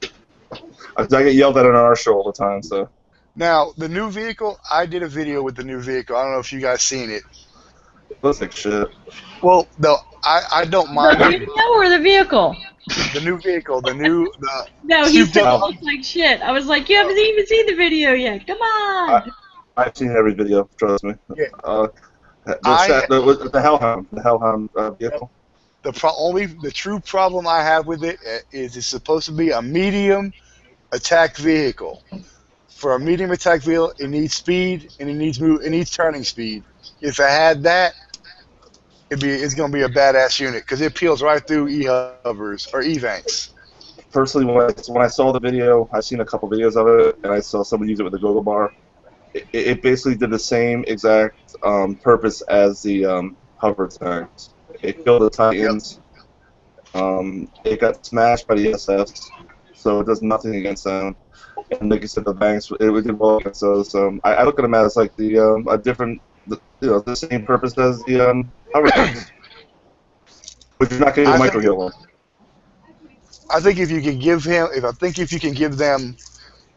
I get yelled at on our show all the time, so.
Now, the new vehicle, I did a video with the new vehicle. I don't know if you guys seen it.
Looks like shit.
Well, no, I don't mind
The video or the vehicle?
the new vehicle,
No, he said it
Out.
looks like shit. I was like, you haven't even seen the video yet. Come on.
I've seen every video, trust me.
Yeah.
The Hellhound vehicle.
The true problem I have with it is it's supposed to be a medium attack vehicle. For a medium attack vehicle, it needs speed and it needs turning speed. If it had that, it's gonna be a badass unit because it peels right through E-hovers or E-Vanks.
Personally, when I saw the video, I've seen a couple videos of it, and I saw someone use it with the Gogo Bar. It basically did the same exact purpose as the hover tanks. It killed the Titans. It got smashed by the SFs. so it does nothing against them. And like you said, the banks, it did well against those. I look at them as like a different, the same purpose as the hover tanks, but you're not going to micro heal them.
I think if you can give them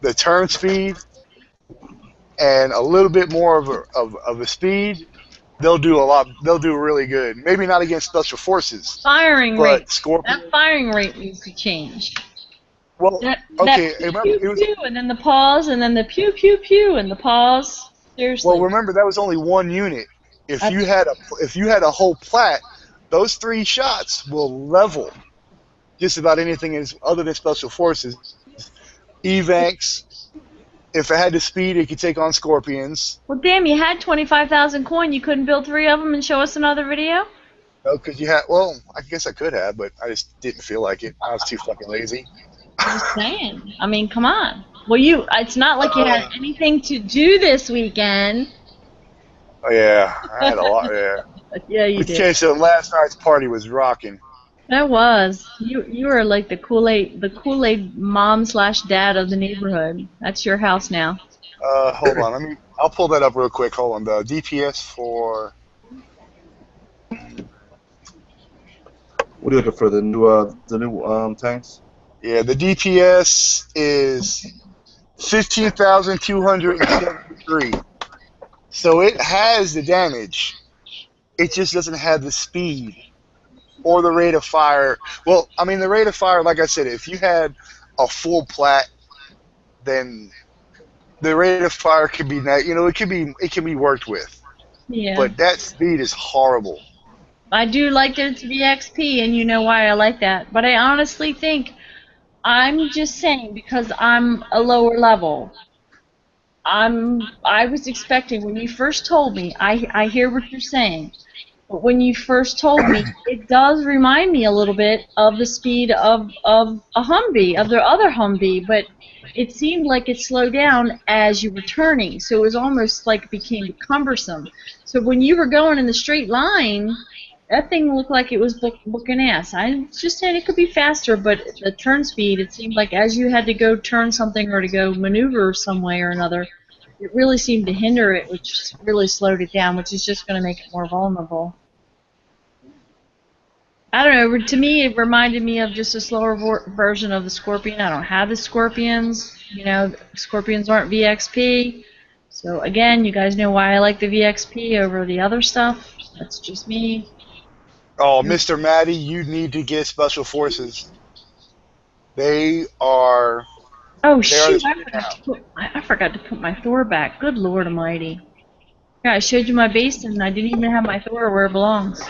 the turn speed and a little bit more of a speed, they'll do really good. Maybe not against special forces.
Firing
but
rate.
Scorpion.
That firing rate needs to change.
Well,
That
okay.
pew,
Remember,
pew, pew, and then the pause, and then the pew pew pew, and the pause. Seriously.
Well, remember that was only one unit. If you had a whole plat, those 3 shots will level just about anything other than special forces. Evanks. If it had the speed, it could take on Scorpions.
Well, damn, you had 25,000 coin. You couldn't build 3 of them and show us another video?
No, because you had. Well, I guess I could have, but I just didn't feel like it. I was too fucking lazy.
I'm just saying. I mean, come on. Well, it's not like you had anything to do this weekend.
Oh yeah, I had a lot. Yeah.
Yeah, you did.
Okay, so last night's party was rocking.
That was. You were like the Kool-Aid mom/dad of the neighborhood. That's your house now.
Hold on, I'll pull that up real quick. Hold on, the DPS for.
What are you looking for? The new tanks?
Yeah, the DPS is 15,273. So it has the damage. It just doesn't have the speed or the rate of fire. Well, I mean, the rate of fire, like I said, if you had a full plat, then the rate of fire could be, it can be worked with.
Yeah.
But that speed is horrible.
I do like it to be XP, and you know why I like that. But I honestly think, I'm just saying, because I'm a lower level, I was expecting, when you first told me, I hear what you're saying, but when you first told me, it does remind me a little bit of the speed of a Humvee, of their other Humvee, but it seemed like it slowed down as you were turning, so it was almost like it became cumbersome. So when you were going in the straight line, that thing looked like it was booking ass. I just said it could be faster, but the turn speed, it seemed like as you had to go turn something or to go maneuver some way or another, it really seemed to hinder it, which really slowed it down, which is just going to make it more vulnerable. I don't know. To me, it reminded me of just a slower version of the Scorpion. I don't have the Scorpions. Scorpions aren't VXP. So, again, you guys know why I like the VXP over the other stuff. That's just me.
Oh, Mr. Maddie, you need to get Special Forces. They are...
Oh, shoot, I forgot to put my Thor back. Good Lord Almighty. Yeah, I showed you my base, and I didn't even have my Thor where it belongs.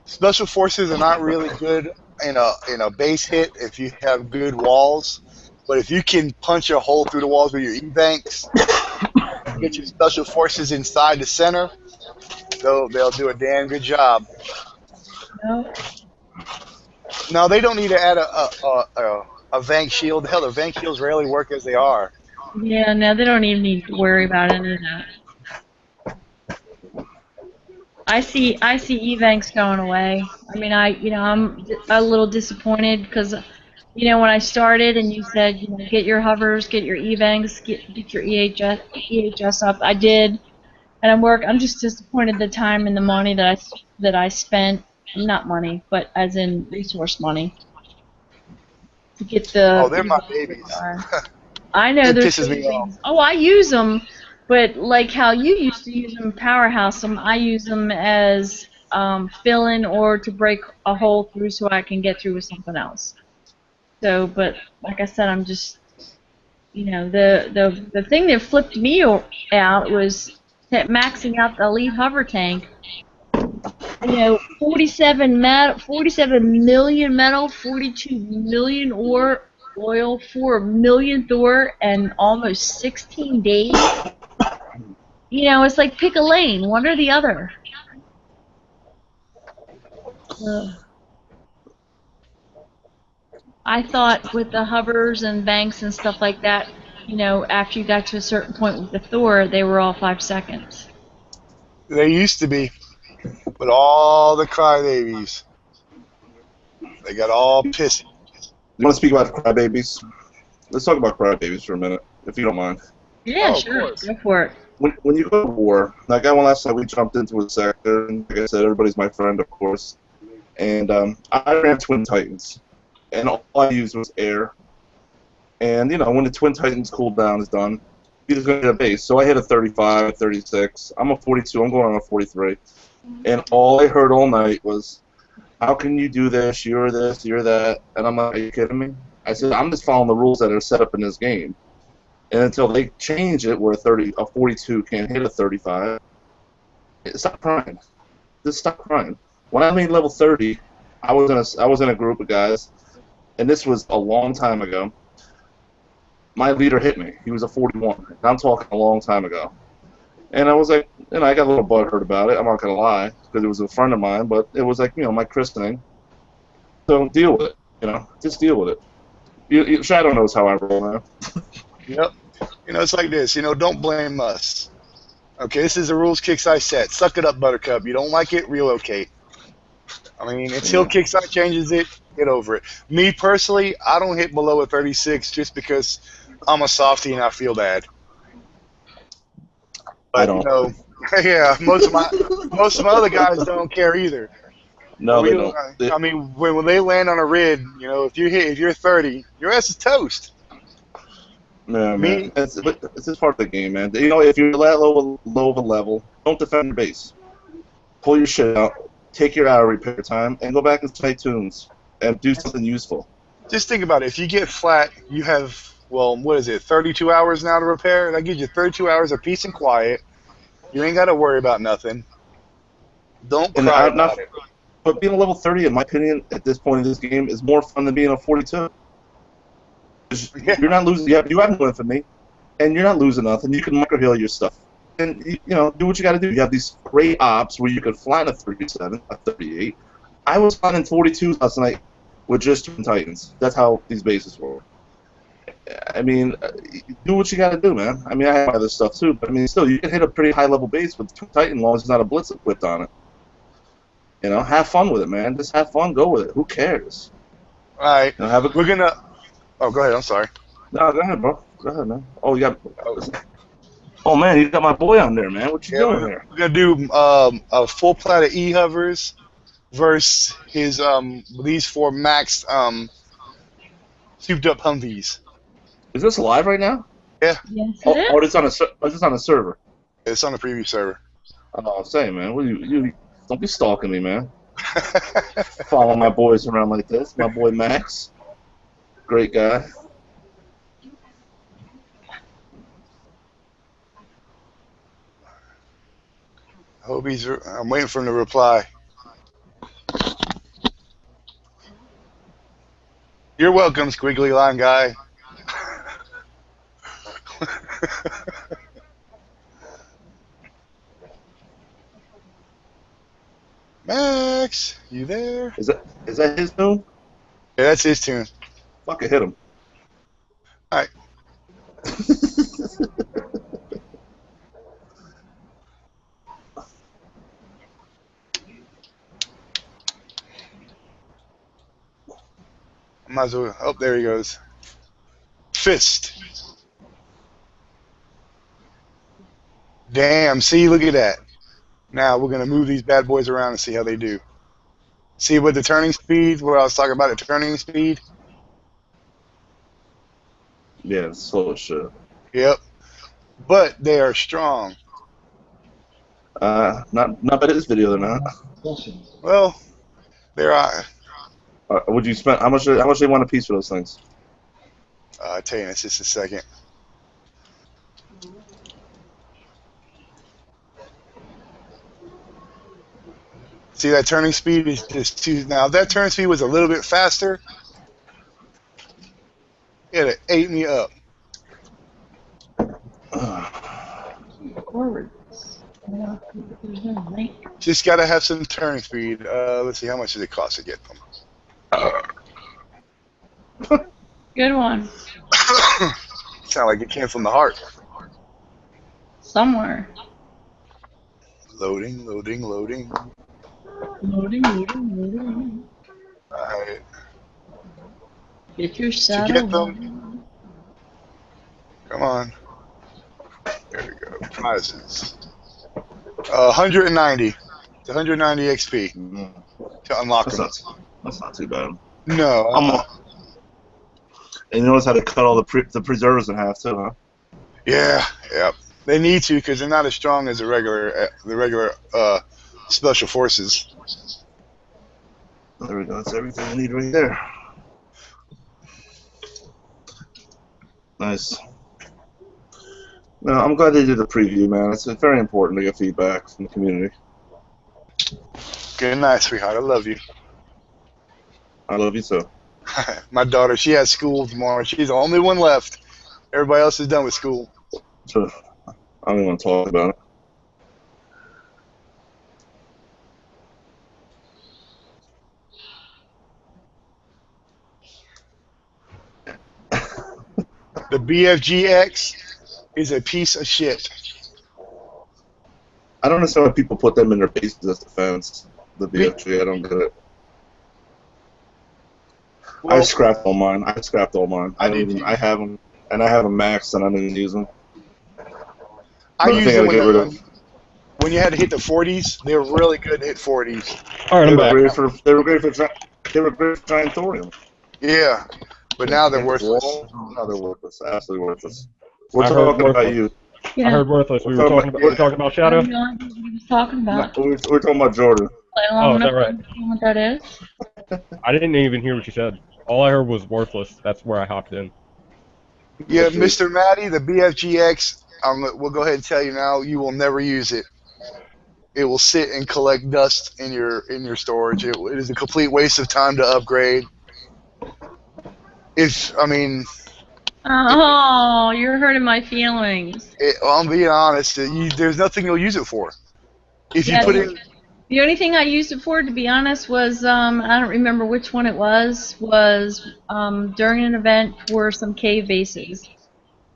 Special Forces are not really good in a base hit if you have good walls. But if you can punch a hole through the walls with your E-Banks, get your Special Forces inside the center, they'll do a damn good job.
No.
No, they don't need to add a Vank shield. Hell, the Vank shields rarely work as they are.
Yeah, no, they don't even need to worry about any of that. I see E-Banks going away. I mean, I'm a little disappointed because, when I started and you said, get your hovers, get your E-Banks, get your EHS up. I did, and I'm just disappointed the time and the money that I spent. Not money, but as in resource money. To get the.
Oh, they're my babies.
I know
it
they're
pisses me off.
Oh, I use them, but like how you used to use them, powerhouse them. I use them as fill-in or to break a hole through so I can get through with something else. So, but like I said, I'm just, the thing that flipped me out was maxing out the elite hover tank. 47 million metal, 42 million oil, 4 million Thor, and almost 16 days. It's like pick a lane, one or the other. I thought with the hovers and banks and stuff like that, after you got to a certain point with the Thor, they were all 5 seconds.
They used to be. But all the crybabies, they got all pissy.
You want to speak about crybabies? Let's talk about crybabies for a minute, if you don't mind.
Yeah,
Oh, of
sure.
course.
Go for it.
When you go to war, like I went last night, we jumped into a sector, and like I said, everybody's my friend, of course. And I ran Twin Titans, and all I used was air. And you know, when the Twin Titans cooldown is done, you're just gonna hit a base. So I hit a 35, a 36. I'm a 42. I'm going on a 43. And all I heard all night was, "How can you do this? You're this. You're that." And I'm like, "Are you kidding me?" I said, "I'm just following the rules that are set up in this game." And until they change it where a 42 can't hit a 35, stop crying. Just stop crying. When I made level 30, I was in a group of guys, and this was a long time ago. My leader hit me. He was a 41. And I'm talking a long time ago. And I was like, I got a little butthurt about it. I'm not gonna lie, because it was a friend of mine. But it was like, my christening. So deal with it. Just deal with it. Shadow knows how I roll now.
Yep. It's like this. Don't blame us. Okay, this is the rules Kixeye set. Suck it up, Buttercup. You don't like it, relocate. I mean, until Kixeye changes it, get over it. Me personally, I don't hit below a 36 just because I'm a softie and I feel bad. But,
I don't.
Yeah, most of my other guys don't care either.
No, they don't.
I mean, when they land on a rid, if you're 30, your ass is toast.
Yeah, man. It's just part of the game, man. If you're that low of a level, don't defend your base. Pull your shit out, take your hour repair time, and go back and play tunes and do something useful.
Just think about it. If you get flat, you have, 32 hours now to repair? That gives you 32 hours of peace and quiet. You ain't got to worry about nothing. Don't cry about it.
But being a level 30, in my opinion, at this point in this game, is more fun than being a 42.
Yeah.
You're not losing. You have no infamy, and you're not losing nothing. You can micro heal your stuff, and do what you got to do. You have these great ops where you can flatten a 37, a 38. I was flattening 42s last night with just Twin Titans. That's how these bases were. I mean, do what you got to do, man. I mean, I have other stuff too, but I mean, still, you can hit a pretty high level base with Twin Titan as long as there's not a blitz equipped on it. Have fun with it, man. Just have fun. Go with it. Who cares?
All right.
We're
gonna. Oh, go ahead. I'm sorry.
No, go ahead, bro. Go ahead, man. Oh, you got. Oh man, you got my boy on there, man. What you doing here?
We're gonna do a full plat of E-hovers versus his these 4 max souped up Humvees.
Is this live right now?
Yeah.
Yes,
Oh,
it is.
it's on a server.
It's on the preview server.
Oh, I'm saying, man. What you don't be stalking me, man. Following my boys around like this. My boy Max, great guy.
I'm waiting for him to reply. You're welcome, Squiggly Line Guy. Max, you there?
Is that his tune?
Yeah, that's his tune.
Fucking hit him.
All right. Might as well. Oh, there he goes. Fist. Damn, see, look at that. Now we're going to move these bad boys around and see how they do. See with the turning speed, what I was talking about, the turning speed?
Yeah, it's slow as shit.
Yep. But they are strong.
Not by this video, they're not.
Well, there are.
Would you spend how much they want a piece for those things?
I'll tell you in just a second. See that turning speed is just too. Now if that turning speed was a little bit faster, it'd ate me up.
Forward.
Just gotta have some turning speed. Let's see, how much does it cost to get them?
Good one.
Sound like it came from the heart.
Somewhere.
Loading, loading, loading.
Loading.
Alright.
Get your
To
saddle.
get them, come on. There we go. Prizes. 190. It's 190 XP
Mm,
to unlock
That's
them.
that's not too bad.
No.
And you notice how they cut all the preserves in half too, huh?
Yeah. Yep. They need to because they're not as strong as the regular special forces.
There we go. That's everything I need right there. Nice. No, I'm glad they did the preview, man. It's very important to get feedback from the community.
Good night, sweetheart. I love you.
I love you too.
My daughter, she has school tomorrow. She's the only one left. Everybody else is done with school.
So, I don't even want to talk about it.
The BFGX is a piece of shit.
I don't understand why people put them in their bases as defense. The BFG, I don't get it.
Well,
I scrapped all mine. I
I
don't
did
even.
too.
I have them, and I have them maxed, and I don't even use them.
I
Another
used
thing I
them
get rid of.
when you had to hit the 40s. They were really good to hit 40s.
All right,
They
I'm
were
back.
great for. They were great for. They were great for giant thorium.
Yeah, but now they're worthless.
No, they're worthless. Absolutely worthless. We're
I heard
talking about
worthless.
you.
I heard worthless. We were talking about
I
Shadow.
have no idea what he was talking about.
We're talking about Jordan.
I
Oh,
don't
is
know
that right?
what that is.
I didn't even hear what you said. All I heard was worthless. That's where I hopped in.
Yeah, Mr. Matty, the BFGX. We'll go ahead and tell you now. You will never use it. It will sit and collect dust in your storage. It is a complete waste of time to upgrade.
Oh, you're hurting my feelings.
I'm being honest. There's nothing you'll use it for. If you
Yeah,
put in,
the only thing I used it for, to be honest, was I don't remember which one it was during an event for some cave bases.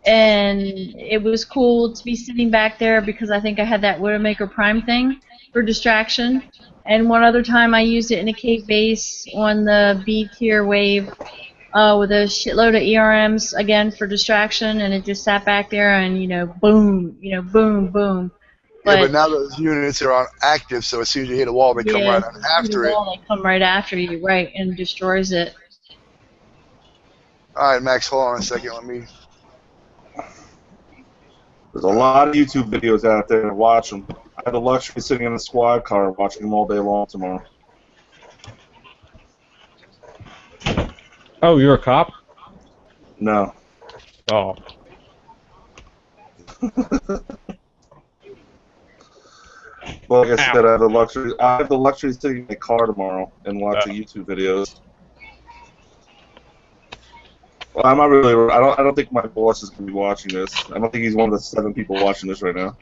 And it was cool to be sitting back there because I think I had that Widowmaker Prime thing for distraction. And one other time I used it in a cave base on the B tier wave with a shitload of ERMs again for distraction, and it just sat back there and boom, boom, boom.
but now those units are on active, so as soon as you hit a wall, they come right on after it.
They come right after you, right, and destroys it.
All right, Max, hold on a second. Let me.
There's a lot of YouTube videos out there. Watch them. I had the luxury of sitting in the squad car watching them all day long tomorrow.
Oh, you're a cop?
No.
Oh.
Well, like I said, I have the luxury of sitting in my car tomorrow and watching YouTube videos. Well, I'm not really. I don't think my boss is going to be watching this. I don't think he's one of the 7 people watching this right now.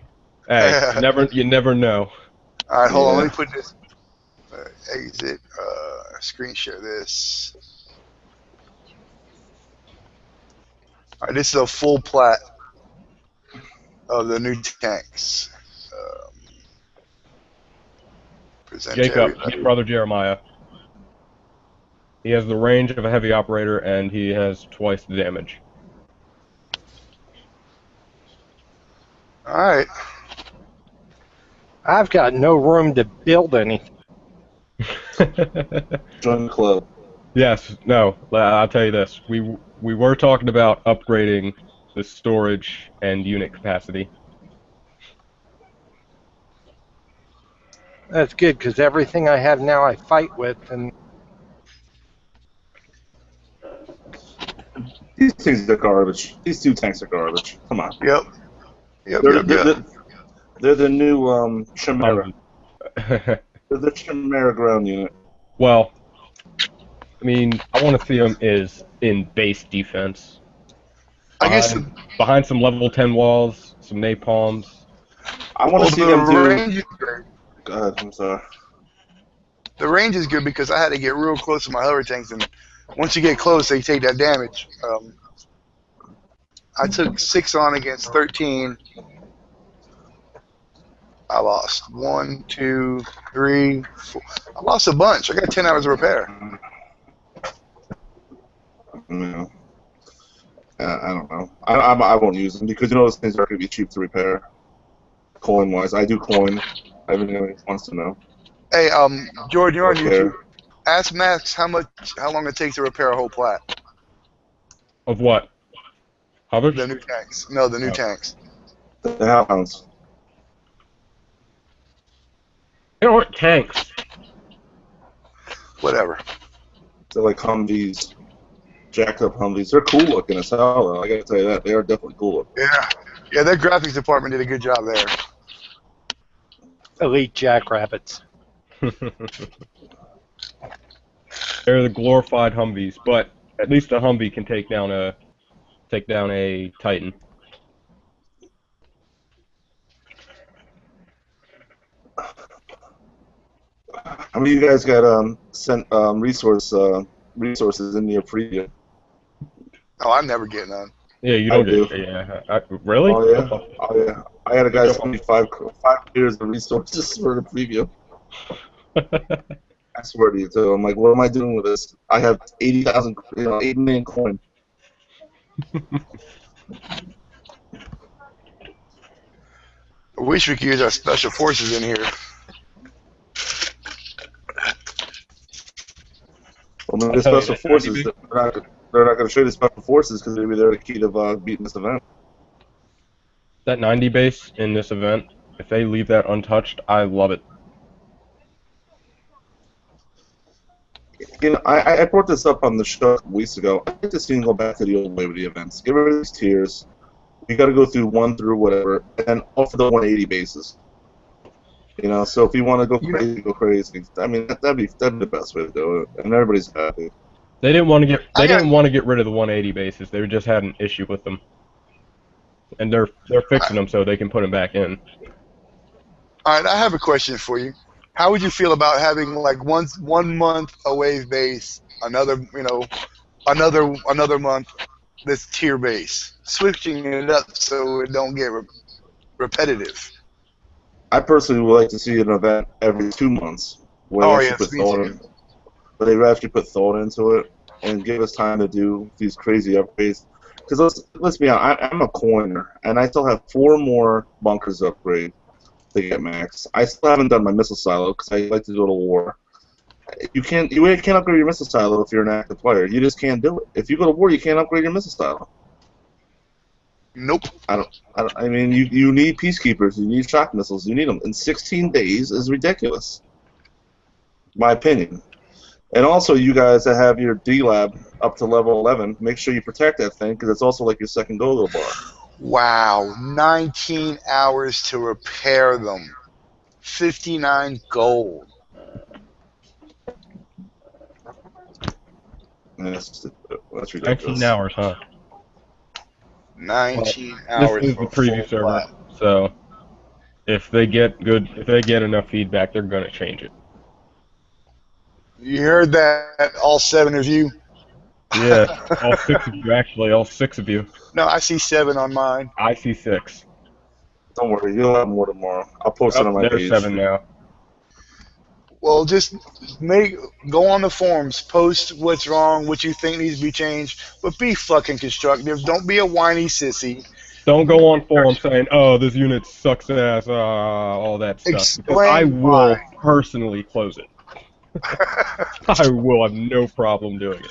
Hey, you never know.
All right, hold on.
Yeah.
Let me put this. Exit. Screen share this. All right, this is a full plat of the new tanks. Present to
Jacob,
everybody.
brother Jeremiah. He has the range of a heavy operator, and he has twice the damage.
All right.
I've got no room to build anything.
Join the club.
Yes, no, I'll tell you this. We were talking about upgrading the storage and unit capacity.
That's good, because everything I have now I fight with, and
These things are garbage. These 2 tanks are garbage. Come on.
Yep.
They're the new Chimera. They're the Chimera ground unit.
Well, I mean, I want to see him in base defense.
I guess
Behind some level 10 walls, some napalms.
I want to see them do.
range is good.
Go ahead. I'm sorry.
The range is good because I had to get real close to my hover tanks, and once you get close, they take that damage. I took 6 on against 13. I lost 1, 2, 3, 4. I lost a bunch. I got 10 hours of repair.
You know. I don't know. I won't use them because you know those things are going to be cheap to repair. Coin wise, I do coin. Everything wants to know.
Hey, Jordan, you're on
Okay.
YouTube. Ask Max how long it takes to repair a whole plat.
Of what? Hubbard?
The new tanks. No, the new
Oh.
tanks.
The hounds.
They aren't tanks.
Whatever.
They're like Humvees. Jacked up Humvees. They're cool looking as hell, though. I gotta tell you that. They are definitely cool looking.
Yeah. Yeah, their graphics department did a good job there.
Elite Jackrabbits.
They're the glorified Humvees, but at least a Humvee can take down a Titan.
How many of you guys got sent resources in your preview?
Oh, I'm never getting none.
Yeah, you
I
don't
do.
get. Yeah, really?
Oh yeah, oh yeah. I had a guy send me five years of resources for the preview. I swear to you, too. I'm like, what am I doing with this? I have 80,000, 8 million coin.
I wish we could use our special forces in here.
Well, maybe the
tell you,
special
that's
forces,
90
they're not going to show you the special forces because maybe they're the key to beating this event.
That 90 base in this event, if they leave that untouched, I love it.
You know, I brought this up on the show a couple weeks ago. I think this can go back to the old way with the events. Get rid of these tiers. You got to go through 1 through whatever, and offer the 180 bases. You know, so if you want to go crazy, go crazy. I mean, that'd be the best way to do it, and everybody's happy.
They didn't want to get rid of the 180 bases. They just had an issue with them, and they're fixing them so they can put them back in.
All right, I have a question for you. How would you feel about having like 1 month a wave base, another month this tier base, switching it up so it don't get repetitive?
I personally would like to see an event every 2 months where
Oh,
they
yes,
actually put
me
thought
too.
in, where they actually put thought into it and give us time to do these crazy upgrades. Because let's be honest, I'm a coiner, and I still have 4 more bunkers to upgrade to get max. I still haven't done my missile silo because I like to go to war. You can't upgrade your missile silo if you're an active player. You just can't do it. If you go to war, you can't upgrade your missile silo.
Nope.
I mean, you need peacekeepers. You need shock missiles. You need them. And 16 days is ridiculous. My opinion. And also, you guys that have your D-Lab up to level 11, make sure you protect that thing because it's also like your second go-go bar.
Wow, 19 hours to repair them. 59 gold.
That's ridiculous.
19 hours, huh?
19 hours.
This is
for
the
a
preview
full
server,
plat.
so if they get enough feedback, they're gonna change it.
You heard that, all 7 of you?
Yeah, all 6 of you, actually, all 6 of you.
No, I see 7 on mine.
I see 6.
Don't worry, you'll have more tomorrow. I'll post it on my
There's
page.
7 now.
Well, just go on the forums, post what's wrong, what you think needs to be changed, but be fucking constructive. Don't be a whiny sissy.
Don't go on forums saying, "Oh, this unit sucks ass," all that stuff. Because
Explain
I will
why.
personally close it. I will have no problem doing it.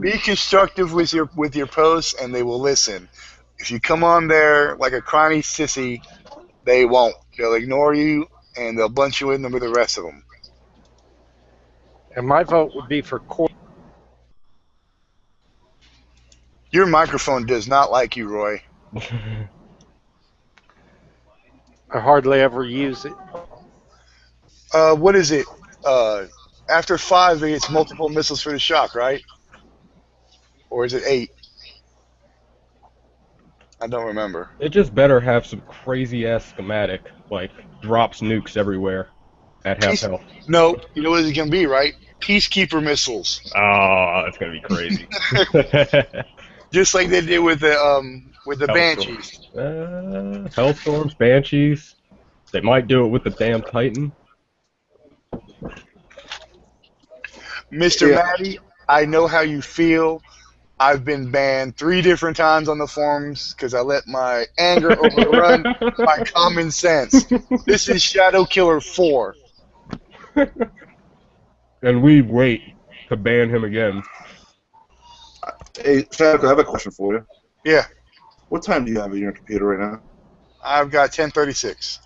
Be constructive with your posts, and they will listen. If you come on there like a crying sissy, they won't. They'll ignore you, and they'll bunch you in them with the rest of them.
And my vote would be for core.
Your microphone does not like you, Roy.
I hardly ever use it.
What is it? After 5, it's multiple missiles for the shock, right? Or is it 8? I don't remember.
It just better have some crazy ass schematic, like drops nukes everywhere at half health.
No, you know what it's gonna be, right? Peacekeeper missiles,
Oh, that's gonna be crazy.
just like they did with the Banshees.
Hellstorms, Banshees. They might do it with the damn Titan.
Mr.
Yeah.
Maddie, I know how you feel. I've been banned 3 different times on the forums because I let my anger overrun my common sense. This is Shadow Killer 4.
And we wait to ban him again.
Hey, Shadow, I have a question for you.
Yeah,
What time do you have on your computer right now?
I've got 1036.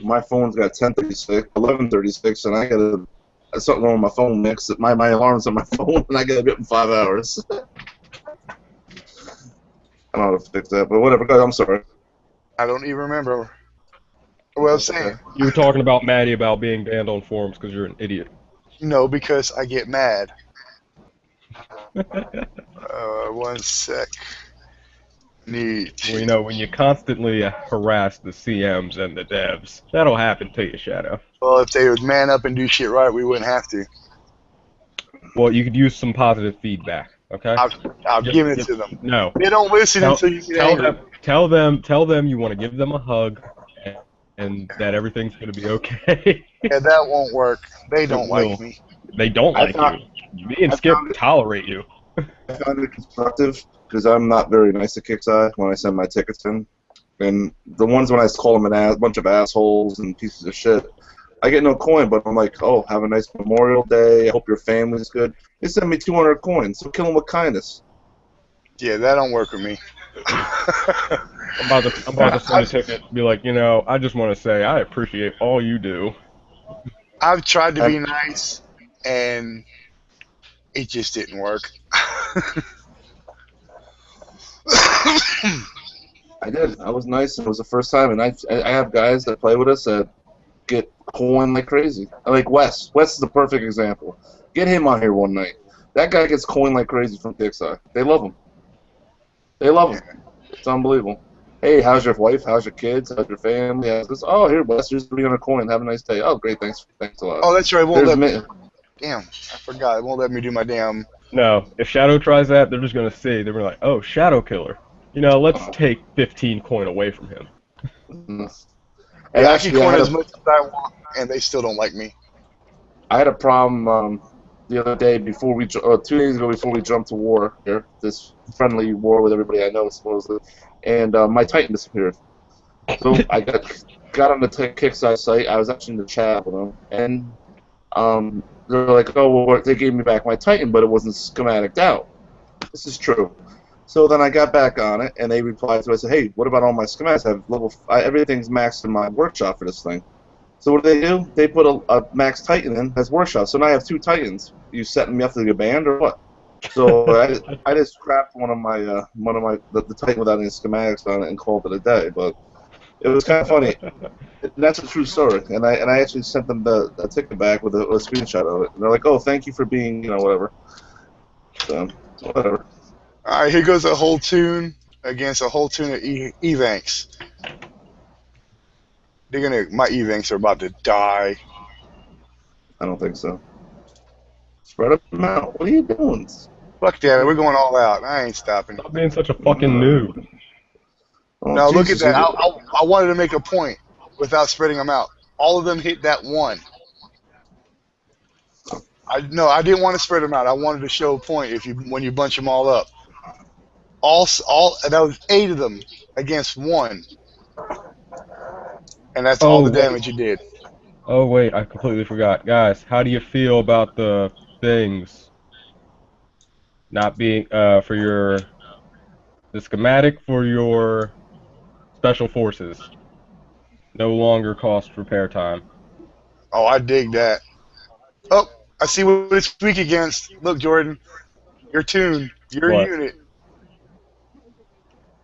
My phone's got 10:36, 11:36, and I got something wrong with my phone mix. My alarm's on my phone, and I gotta be up in 5 hours. I don't know how to fix that, but whatever. Go ahead, I'm sorry.
I don't even remember what I was saying.
You were talking about Maddie about being banned on forums because you're an idiot.
No, because I get mad. One sec. Neat.
Well, you know, when you constantly harass the CMs and the devs, that'll happen to you, Shadow.
Well, if they would man up and do shit right, we wouldn't have to.
Well, you could use some positive feedback, okay?
I've given it to them.
No.
They don't listen until you get angry.
Tell them you want to give them a hug and that everything's going to be okay.
Yeah, that won't work. They don't
It
like
will.
me.
They don't like you. Me and Skip tolerate you.
I found it constructive because I'm not very nice to Kixeye when I send my tickets in. And the ones when I call them a bunch of assholes and pieces of shit, I get no coin, but I'm like, oh, have a nice Memorial Day. I hope your family's good. They send me 200 coins, so kill them with kindness.
Yeah, that don't work with me.
I'm about to send a ticket. Be like, you know, I just want to say I appreciate all you do.
I've tried to be nice, and it just didn't work.
I did. I was nice. It was the first time, and I have guys that play with us that get coin like crazy. Like Wes. Wes is the perfect example. Get him on here one night. That guy gets coin like crazy from Kixeye. They love him. They love him. It's unbelievable. Hey, how's your wife? How's your kids? How's your family? How's this? Oh, here, Wes, here's 300 coin. Have a nice day. Oh, great. Thanks a lot.
Oh, that's right. It won't
There's
let me. Damn, I forgot. It won't let me do my damn.
No, if Shadow tries that, they're just going to see. They're like, oh, Shadow Killer. You know, let's take 15 coin away from him.
And
Yeah, I can
actually,
coin as much as I want, and they still don't like me.
I had a problem the other day before 2 days ago before we jumped to war here, this friendly war with everybody I know supposedly, and my Titan disappeared. So I got on the Kixeye site. I was actually in the chat with them, and they're like, oh, well, they gave me back my Titan, but it wasn't schematiced out. This is true. So then I got back on it, and they replied to it. I said, hey, what about all my schematics? I have everything's maxed in my workshop for this thing. So what do? They put a max Titan in as workshop. So now I have 2 Titans. You setting me up to get banned or what? So I just scrapped one of my the Titan without any schematics on it and called it a day. But it was kind of funny. That's a true story. And I actually sent them the ticket back with a screenshot of it. And they're like, oh, thank you for being, you know, whatever. So whatever.
All right, here goes a whole tune against a whole tune of Evanks. My Evanks are about to die.
I don't think so. Spread them out. What are you doing?
Fuck that, we're going all out. I ain't stopping.
Stop being such a fucking noob.
Oh,
Now look at
Jesus,
that. I wanted to make a point without spreading them out. All of them hit that one. I didn't want to spread them out. I wanted to show a point when you bunch them all up. All that was 8 of them against 1, and that's all the damage you did.
Oh wait, I completely forgot, guys. How do you feel about the things not being the schematic for your special forces no longer cost repair time?
Oh, I dig that. Oh, I see what it's weak against. Look, Jordan, your tune, your
What?
unit.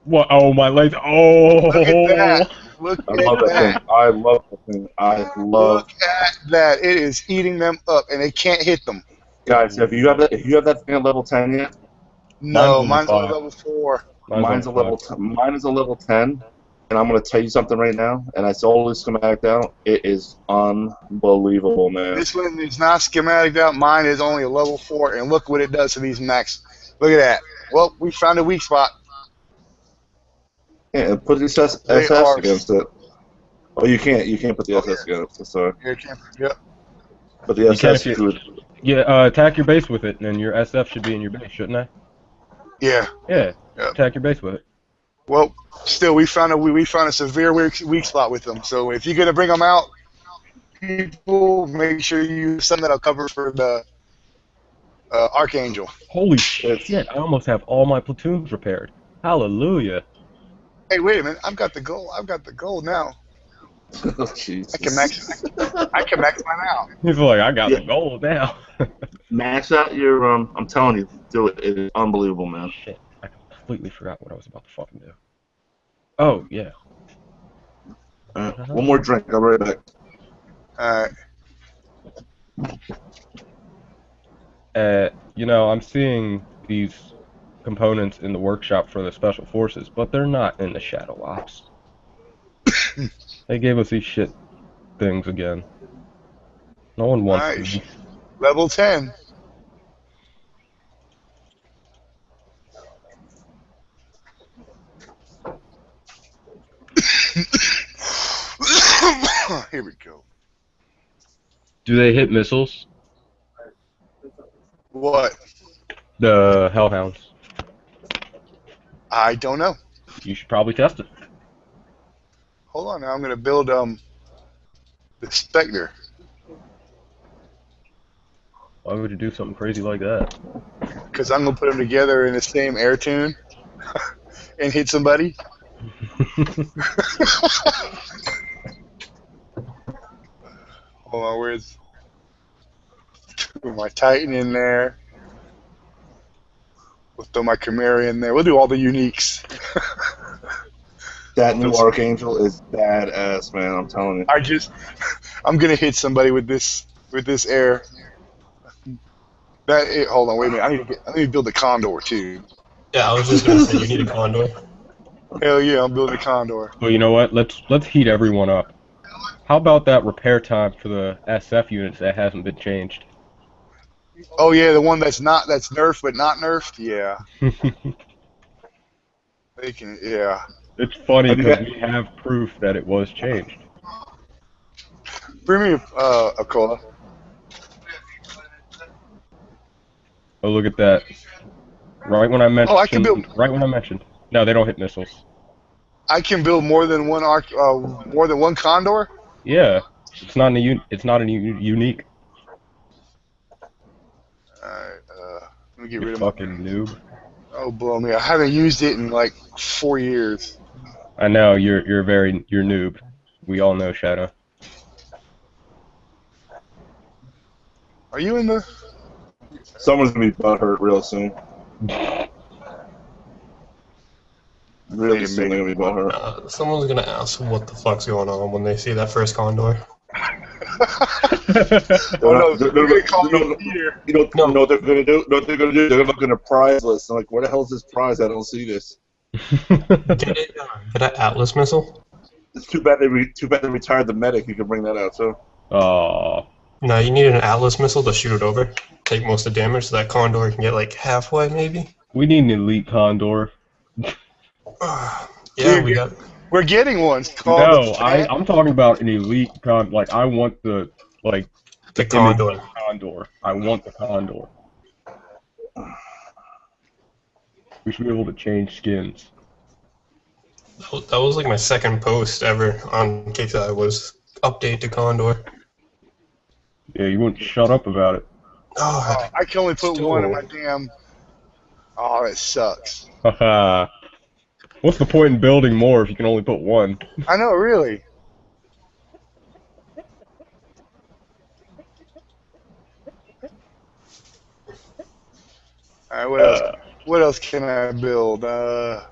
What? Oh, my legs. Oh!
Look at that. Look
I
at
love that
that.
thing. I love that thing. I love.
Look at that. It is eating them up, and they can't hit them.
Guys, if you have that thing at level 10 yet,
No,
Mine's
mine's only
five.
level 4.
mine is a level 10, and I'm gonna tell you something right now. And I saw this schematic out. It is unbelievable, man.
This one is not schematic out. Mine is only a level 4, and look what it does to these max. Look at that. Well, we found a weak spot.
Yeah, and put the SS against it. Oh, you can't put the SS against it. Sorry,
Here, camper. Yep.
but the
You can
SS
if you- Yeah, attack your base with it, and then your SF should be in your base, shouldn't I?
Yeah.
Yeah,
Yep.
attack your base with it.
Well, still, we found a severe weak spot with them. So if you're gonna bring them out, people, make sure you use something that'll cover for the Archangel.
Holy shit, I almost have all my platoons repaired. Hallelujah.
Hey, wait a minute! I've got the gold. I've got the gold now.
Oh, Jesus.
I can max mine out.
He's like, I got
Yeah.
the gold now.
Max out your, I'm telling you, do it. It is unbelievable, man.
Shit, I completely forgot what I was about to fucking do. Oh, yeah.
One more drink. I'll be right back.
You know, I'm seeing these components in the workshop for the Special Forces, but they're not in the Shadow Ops. They gave us these shit things again. No one wants
Nice.
these.
Level 10. Here we go.
Do they hit missiles?
What?
The Hellhounds.
I don't know.
You should probably test it.
Hold on now. I'm gonna build the Spectre.
Why would you do something crazy like that?
Because I'm gonna put them together in the same air tune and hit somebody. Hold on, where's my Titan in there? We'll throw my Chimera in there. We'll do all the uniques.
That new Archangel is badass, man. I'm telling you.
I'm gonna hit somebody with this air. Hold on, wait a minute. I need to build a Condor too.
Yeah, I was just gonna say you need a Condor.
Hell yeah, I'm building a Condor.
Well, you know what? Let's heat everyone up. How about that repair time for the SF units that hasn't been changed?
Oh yeah, the one that's nerfed but not nerfed. Yeah, they can. Yeah.
It's funny because we have proof that it was changed.
Bring me a cola.
Oh, look at that! Right when I mentioned.
Oh, I can build.
Right when I mentioned. No, they don't hit missiles.
I can build more than one Condor.
Yeah, it's not a unique.
Alright, let me get rid
You
of
fucking noob.
Oh, blow me! I haven't used it in like 4 years.
I know you're noob. We all know Shadow.
Are you in the?
Someone's gonna be butthurt real soon. Really soon they're gonna be butthurt.
Someone's gonna ask what the fuck's going on when they see that first Condor.
Oh no, they're gonna call me Peter.
You know what they're gonna do? Know what they're gonna do? They're gonna look in a prize list. I'm like, where the hell is this prize? I don't see this.
Get an Atlas missile?
It's too bad they retired the medic. You could bring that out too.
Oh.
No, you need an Atlas missile to shoot it over. Take most of the damage so that Condor can get like halfway maybe.
We need an elite Condor.
Yeah, we got.
We're getting one.
No, I'm talking about an elite Like I want the
Condor.
Condor. I want the Condor. We should be able to change skins.
That was like my second post ever on KPI was update to Condor.
Yeah, you wouldn't shut up about it.
Oh, I can only put one in my damn. Oh, that sucks.
Haha. What's the point in building more if you can only put one?
I know, really. Alright, what else? What else can I build? Alright,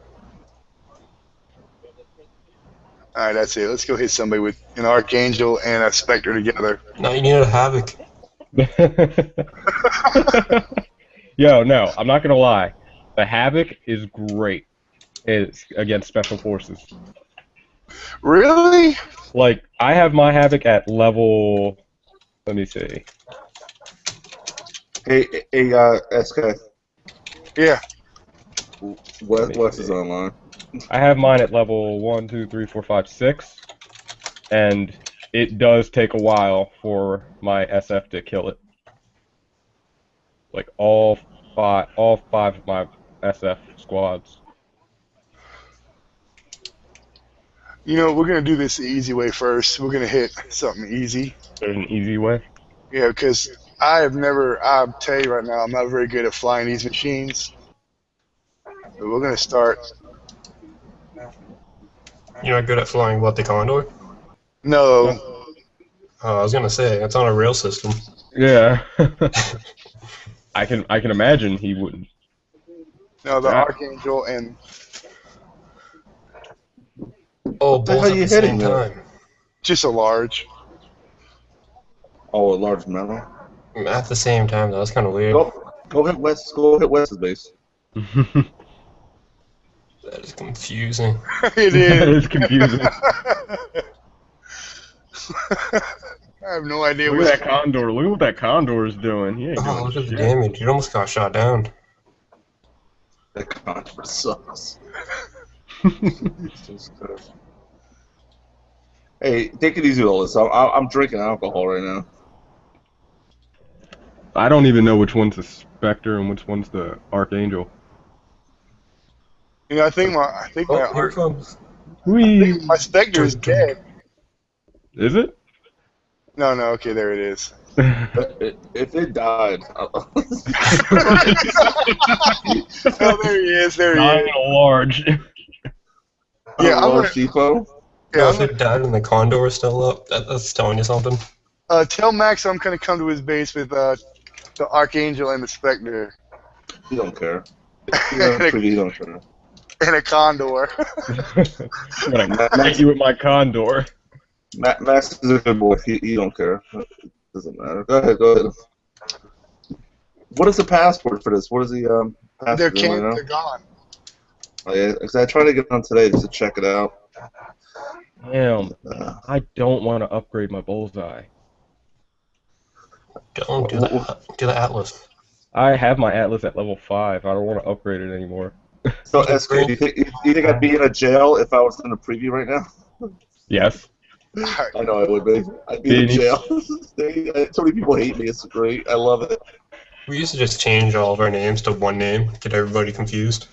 that's it. Let's go hit somebody with an Archangel and a Spectre together.
No, you need a Havoc.
Yo, no, I'm not gonna lie. The Havoc is great. It's against Special Forces.
Really?
Like, I have my Havoc at level. Let me see.
Hey, SK.
Yeah.
Wes is online.
I have mine at level 1, 2, 3, 4, 5, 6, and it does take a while for my SF to kill it. Like all five of my SF squads.
You know, we're gonna do this the easy way first. We're gonna hit something easy.
There's an easy way.
Yeah, because I'll tell you right now, I'm not very good at flying these machines. But we're gonna start.
You're not good at flying what, the Condor?
No,
Oh, I was gonna say, it's on a rail system.
Yeah. I can imagine he wouldn't.
no, the
Yeah.
Archangel and
Oh,
the hell
both at
you
the same
hitting there?
time.
just a large.
Oh, a large metal.
At the same time, though. That's kind of weird.
Go hit West. Go hit West's base.
That is confusing.
It
That
is.
is confusing.
I have no idea
Look
what
at that condor. Look at what that condor is doing. He ain't
Oh,
doing
look at the
shit.
damage. It almost got shot down.
That Condor sucks. Jesus Christ. Hey, take it easy with all this. I'm drinking alcohol right now.
I don't even know which one's the Spectre and which one's the Archangel.
You know, I think my
Oh, here it comes.
Whee!
Spectre is dead.
Is it?
No, okay, there it is.
If it died,
Oh, there he is. There he
Dying
is.
large.
Yeah, I'm
large
gonna.
depot.
Yeah,
If it died and the Condor is still up, that's telling you something.
tell Max I'm gonna come to his base with the Archangel and the Spectre
You don't care. You don't care.
and a Condor.
I'm gonna hit you with my condor.
Max is a good boy. He don't care. Doesn't matter. Go ahead. What is the passport for this? What is the passport?
They're gone.
Oh, yeah, 'cause I tried to get on today just to check it out.
Damn. I don't want to upgrade my bullseye.
Don't do that. Do the Atlas.
I have my Atlas at level 5. I don't want to upgrade it anymore.
So, SK, do you think I'd be in a jail if I was in a preview right now?
Yes.
I know I would be. I'd be in jail. So many people hate me. It's great. I love it.
We used to just change all of our names to one name, get everybody confused.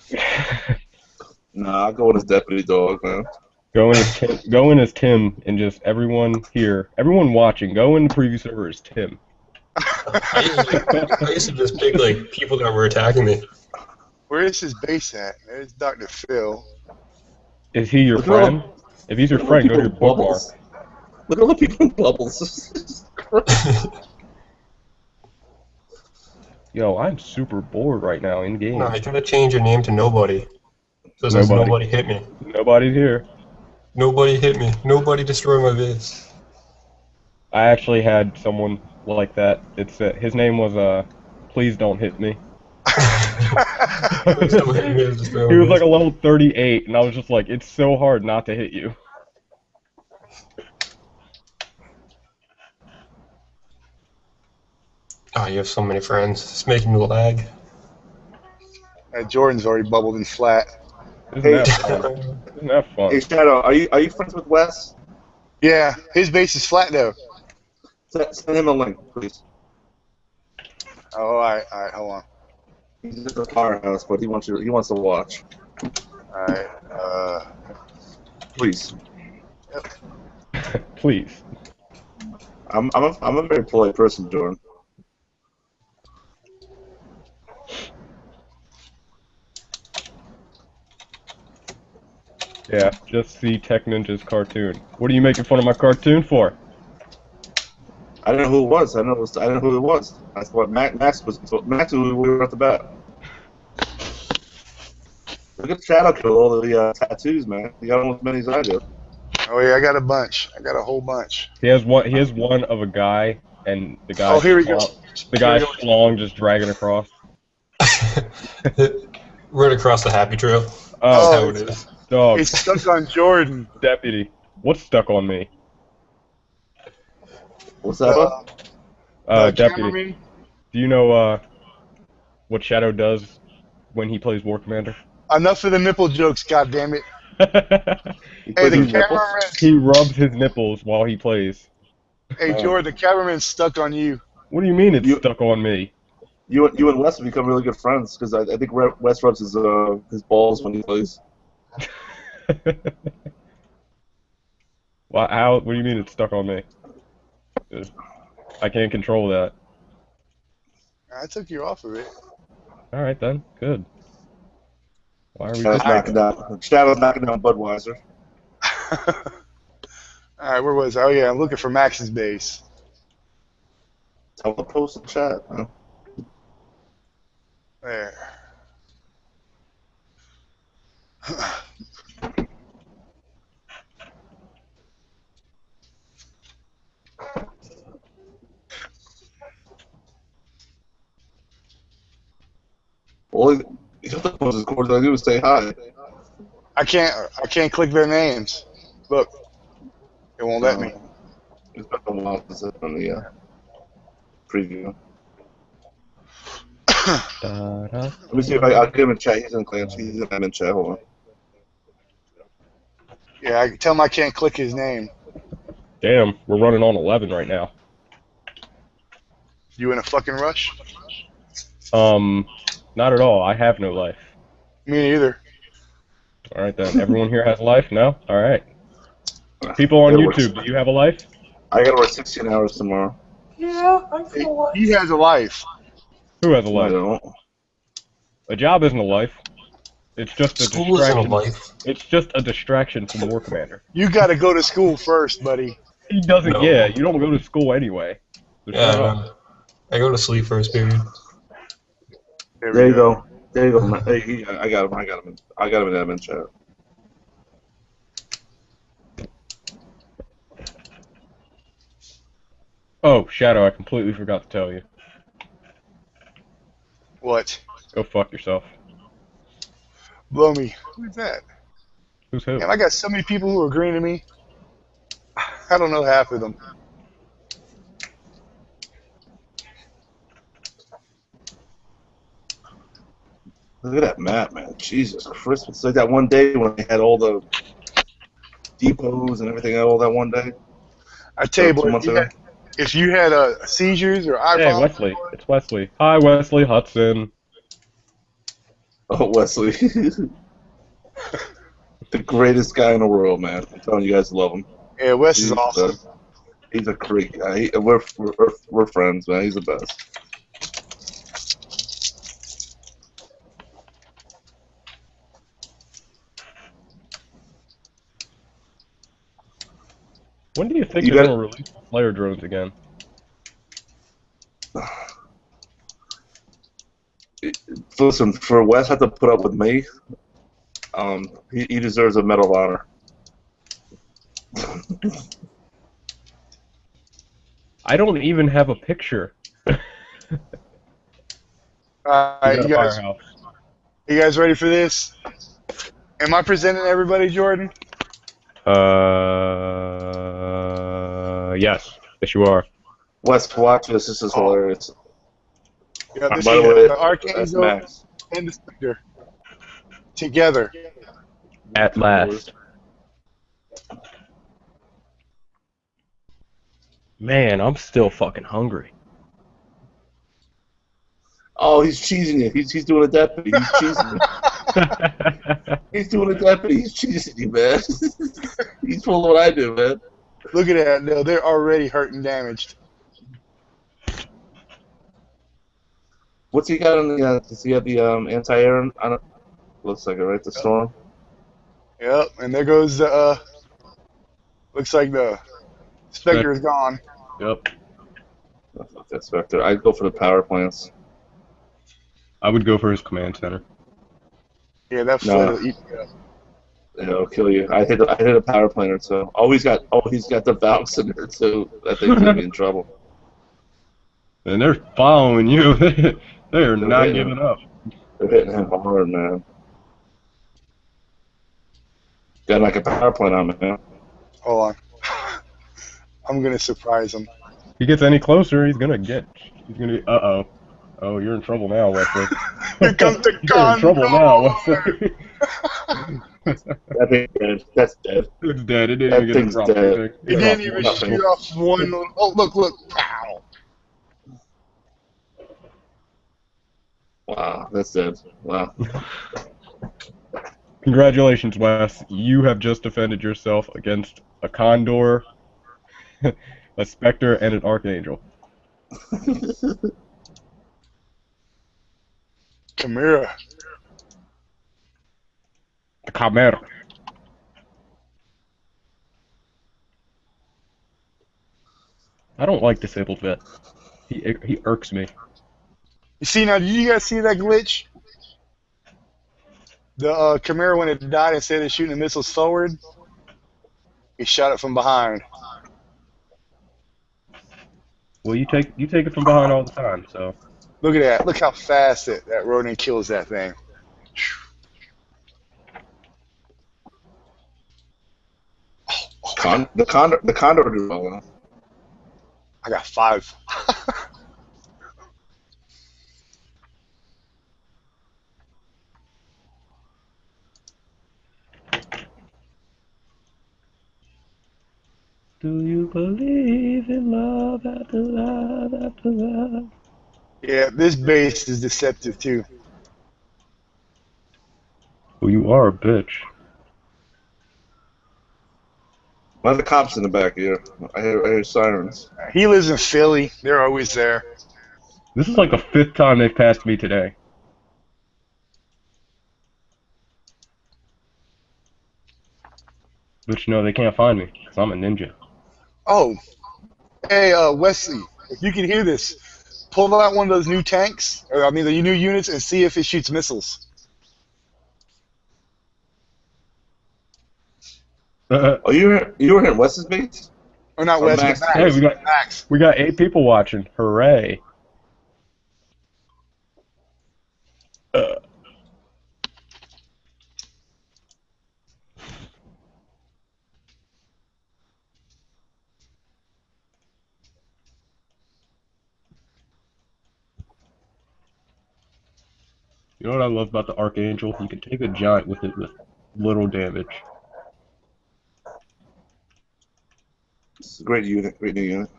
Nah, I'll go in as Deputy Dog, man.
Go in as Tim, and just everyone here, everyone watching, go in the preview server as Tim.
I used to just pick like people that were attacking me.
Where is his base at? There's Dr. Phil.
Is he your
Look at all-
friend? If he's your friend, go to your bookmark.
Bubbles. Look at all the people in bubbles.
Yo, I'm super bored right now in game.
No, you gotta change your name to Nobody. So it says
Nobody.
Nobody hit me.
Nobody's here.
Nobody hit me. Nobody destroyed my base.
I actually had someone like that. His name was Please Don't Hit Me.
Please don't hit me and destroy my
He was
base.
like a level 38, and I was just like, it's so hard not to hit you.
Oh, you have so many friends. It's making me lag.
Jordan's already bubbled and flat.
Isn't that fun? Isn't that fun?
Hey, Shadow, are you friends with Wes?
Yeah, his base is flat though.
Send him a link, please.
Oh, alright, hold on.
He's at the firehouse, but he wants to watch.
Alright,
Please.
Please.
I'm a very polite person, Jordan.
Yeah, just see Tech Ninja's cartoon. What are you making fun of my cartoon for?
I don't know who it was. I don't know who it was. That's what Max was. Max was we were at the bat. Look at Shadow Kill, all the tattoos, man. You got almost as many as I do.
oh yeah, I got a bunch. I got a whole bunch.
He has one of a guy, and the guy.
Oh, here we go.
The guy's long just dragging across.
Right across the happy trail.
Oh,
That's how it is.
dog.
It's stuck on Jordan.
Deputy. What's stuck on me?
What's that?
Deputy.
Cameraman.
Do you know what Shadow does when he plays War Commander?
Enough of the nipple jokes, goddammit.
He
Hey,
plays
the
with nipples?
cameraman.
He rubs his nipples while he plays.
Hey, Jordan, the cameraman's stuck on you.
What do you mean it's stuck on me?
You and Wes have become really good friends because I think Wes rubs his balls when he plays.
Well, how? What do you mean it's stuck on me? I can't control that.
I took you off of it.
All right then, good. Why are we?
Shadow's knocking down Budweiser.
All right, where was I? Oh yeah, I'm looking for Max's base.
Tell him to post in chat. Man.
There.
Well, you have to post his course. All I do is say hi.
I can't click their names. Look, it won't let me.
It's been a while since I've done the preview. Let me see if I'll get him in chat. He's in clan. He's in chat. Hold on.
Yeah, I tell him I can't click his name.
Damn, we're running on 11 right now.
You in a fucking rush?
Not at all. I have no life.
Me neither.
All right then. Everyone here has a life? No? All right. People on YouTube, do you have a life?
I gotta work 16 hours tomorrow.
Yeah, I'm for
He has a life.
Who has a
I
life?
don't.
A job isn't a life. It's just a
School isn't a
distraction.
life.
It's just a distraction from War Commander.
You got to go to school first, buddy.
He doesn't.
No.
Yeah, you don't go to school anyway. So
Yeah,
shut up.
I go to sleep first period.
There you go. There you go. Man. Hey, I got him. I got him in admin chat.
Oh, Shadow, I completely forgot to tell you.
What?
Go fuck yourself.
Blow me. Who's that?
Who's who?
Man, I got so many people who are agreeing to me. I don't know half of them.
Look at that map, man. Jesus Christmas. It's like that one day when they had all the depots and everything all that one day.
I tell you,
2
boy,
months ago.
if you had seizures or
Hey,
iPhone,
Wesley. It's Wesley. Hi, Wesley Hudson.
Oh, Wesley. The greatest guy in the world, man. I'm telling you guys love him.
yeah, Wes is awesome.
He's a creep. We're friends, man. He's the best.
When do you think
You
they're
gotta-
going to release Slayer drones again?
Listen, for Wes had to put up with me. He deserves a Medal of Honor.
I don't even have a picture.
Alright, you guys ready for this? Am I presenting everybody, Jordan?
Yes. Yes, you are.
Wes, watch this. This is hilarious.
Yeah, this
By
is
the way,
the
that's
Archangel
Max.
and the Spectre together.
At last. Man, I'm still fucking hungry.
Oh, he's cheesing it. He's doing a deputy. He's cheesing it. He's doing a deputy. He's cheesing you, man. He's pulling what I do, man.
Look at that. No, they're already hurt and damaged.
What's he got on the? Does he have the anti-air? On it? Looks like it, right? The storm.
Yep, and there goes the. Looks like the Spectre is gone.
Yep.
That Spectre. I'd go for the power plants.
I would go for his command center.
Yeah, that
No.
flood will eat you up.
Yeah, it'll kill you. I hit a power plant or two. He's got the Valks in there too. That thing's gonna be in trouble.
And they're following you. They're not
hitting
giving
him.
up.
They're hitting him hard, man. Got like a power plant on me, man.
Hold on. I'm gonna surprise him.
If he gets any closer, he's gonna be. Uh-oh. Oh, you're in trouble now, Wesley.
Here comes the
You're in trouble now,
condor.
Wesley.
That thing's dead. That's dead.
It's dead. It didn't
That
even get a
thing's
drop.
dead.
He didn't even
Nothing.
shoot off one. Oh, look! Pow!
Wow, that's it. Wow.
Congratulations, Wes. You have just defended yourself against a Condor, a Spectre, and an Archangel.
Chimera.
The Chimera. I don't like Disabled Vet. He irks me.
You see now? Did you guys see that glitch? The Chimera, when it died, instead of shooting the missiles forward, he shot it from behind.
Well, you take it from behind all the time, so.
Look at that. Look how fast that Ronin kills that thing.
The Condor do well.
I got 5.
Do you believe in love after love after love?
Yeah, this base is deceptive too.
Well, you are a bitch.
Why are the cops in the back here? I hear sirens.
He lives in Philly. They're always there.
This is like the 5th time they've passed me today. But you know, they can't find me, because I'm a ninja.
Oh, hey, Wesley, if you can hear this, pull out one of those new tanks, or I mean the new units, and see if it shoots missiles.
Oh, you were here in Wes's base?
Or not
Or
Wes,
Max.
but
Hey,
Max.
we got 8 people watching. Hooray. You know what I love about the Archangel? You can take a giant with it with little damage.
It's a great unit, great new unit.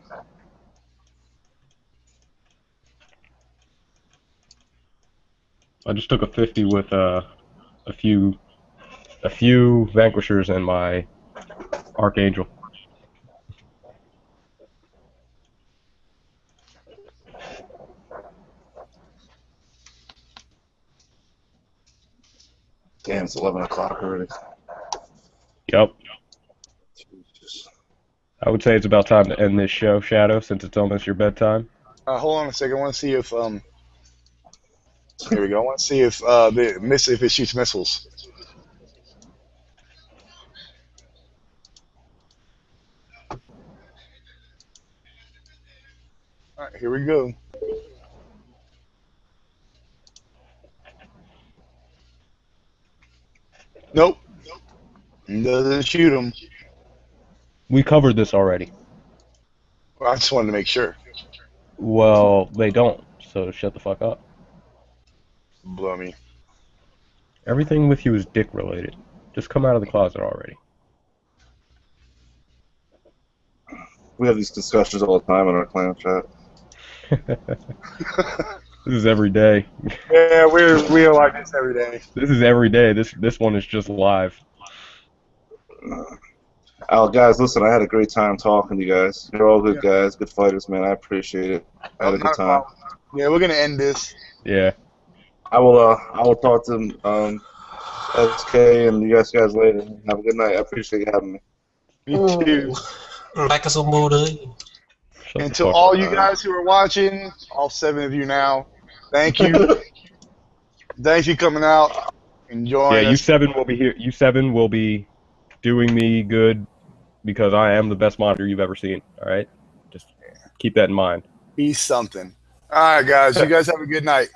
I just took a 50 with a few Vanquishers and my Archangel.
Damn, it's 11 o'clock already.
Yep. I would say it's about time to end this show, Shadow, since it's almost your bedtime.
Hold on a second. I want to see if here we go. I want to see if if it shoots missiles. All right, here we go. Nope. Doesn't shoot them.
We covered this already.
Well, I just wanted to make sure.
Well, they don't, so shut the fuck up.
Blow me.
Everything with you is dick related. Just come out of the closet already.
We have these discussions all the time in our clan chat.
This is every day.
Yeah, we're like this every day.
This is every day. This one is just live.
Oh, guys, listen, I had a great time talking to you guys. You're all good guys, good fighters, man. I appreciate it. I had a good time.
Yeah, we're gonna end this.
Yeah.
I will talk to SK and you guys later. Have a good night. I appreciate you having me.
Me too.
Like us a motor.
And to all you guys who are watching, all 7 of you now, thank you. Thanks for coming out, enjoying.
Yeah, you 7 will be here. You 7 will be doing me good because I am the best monitor you've ever seen. All right, just keep that in mind.
He's something. All right, guys. You guys have a good night.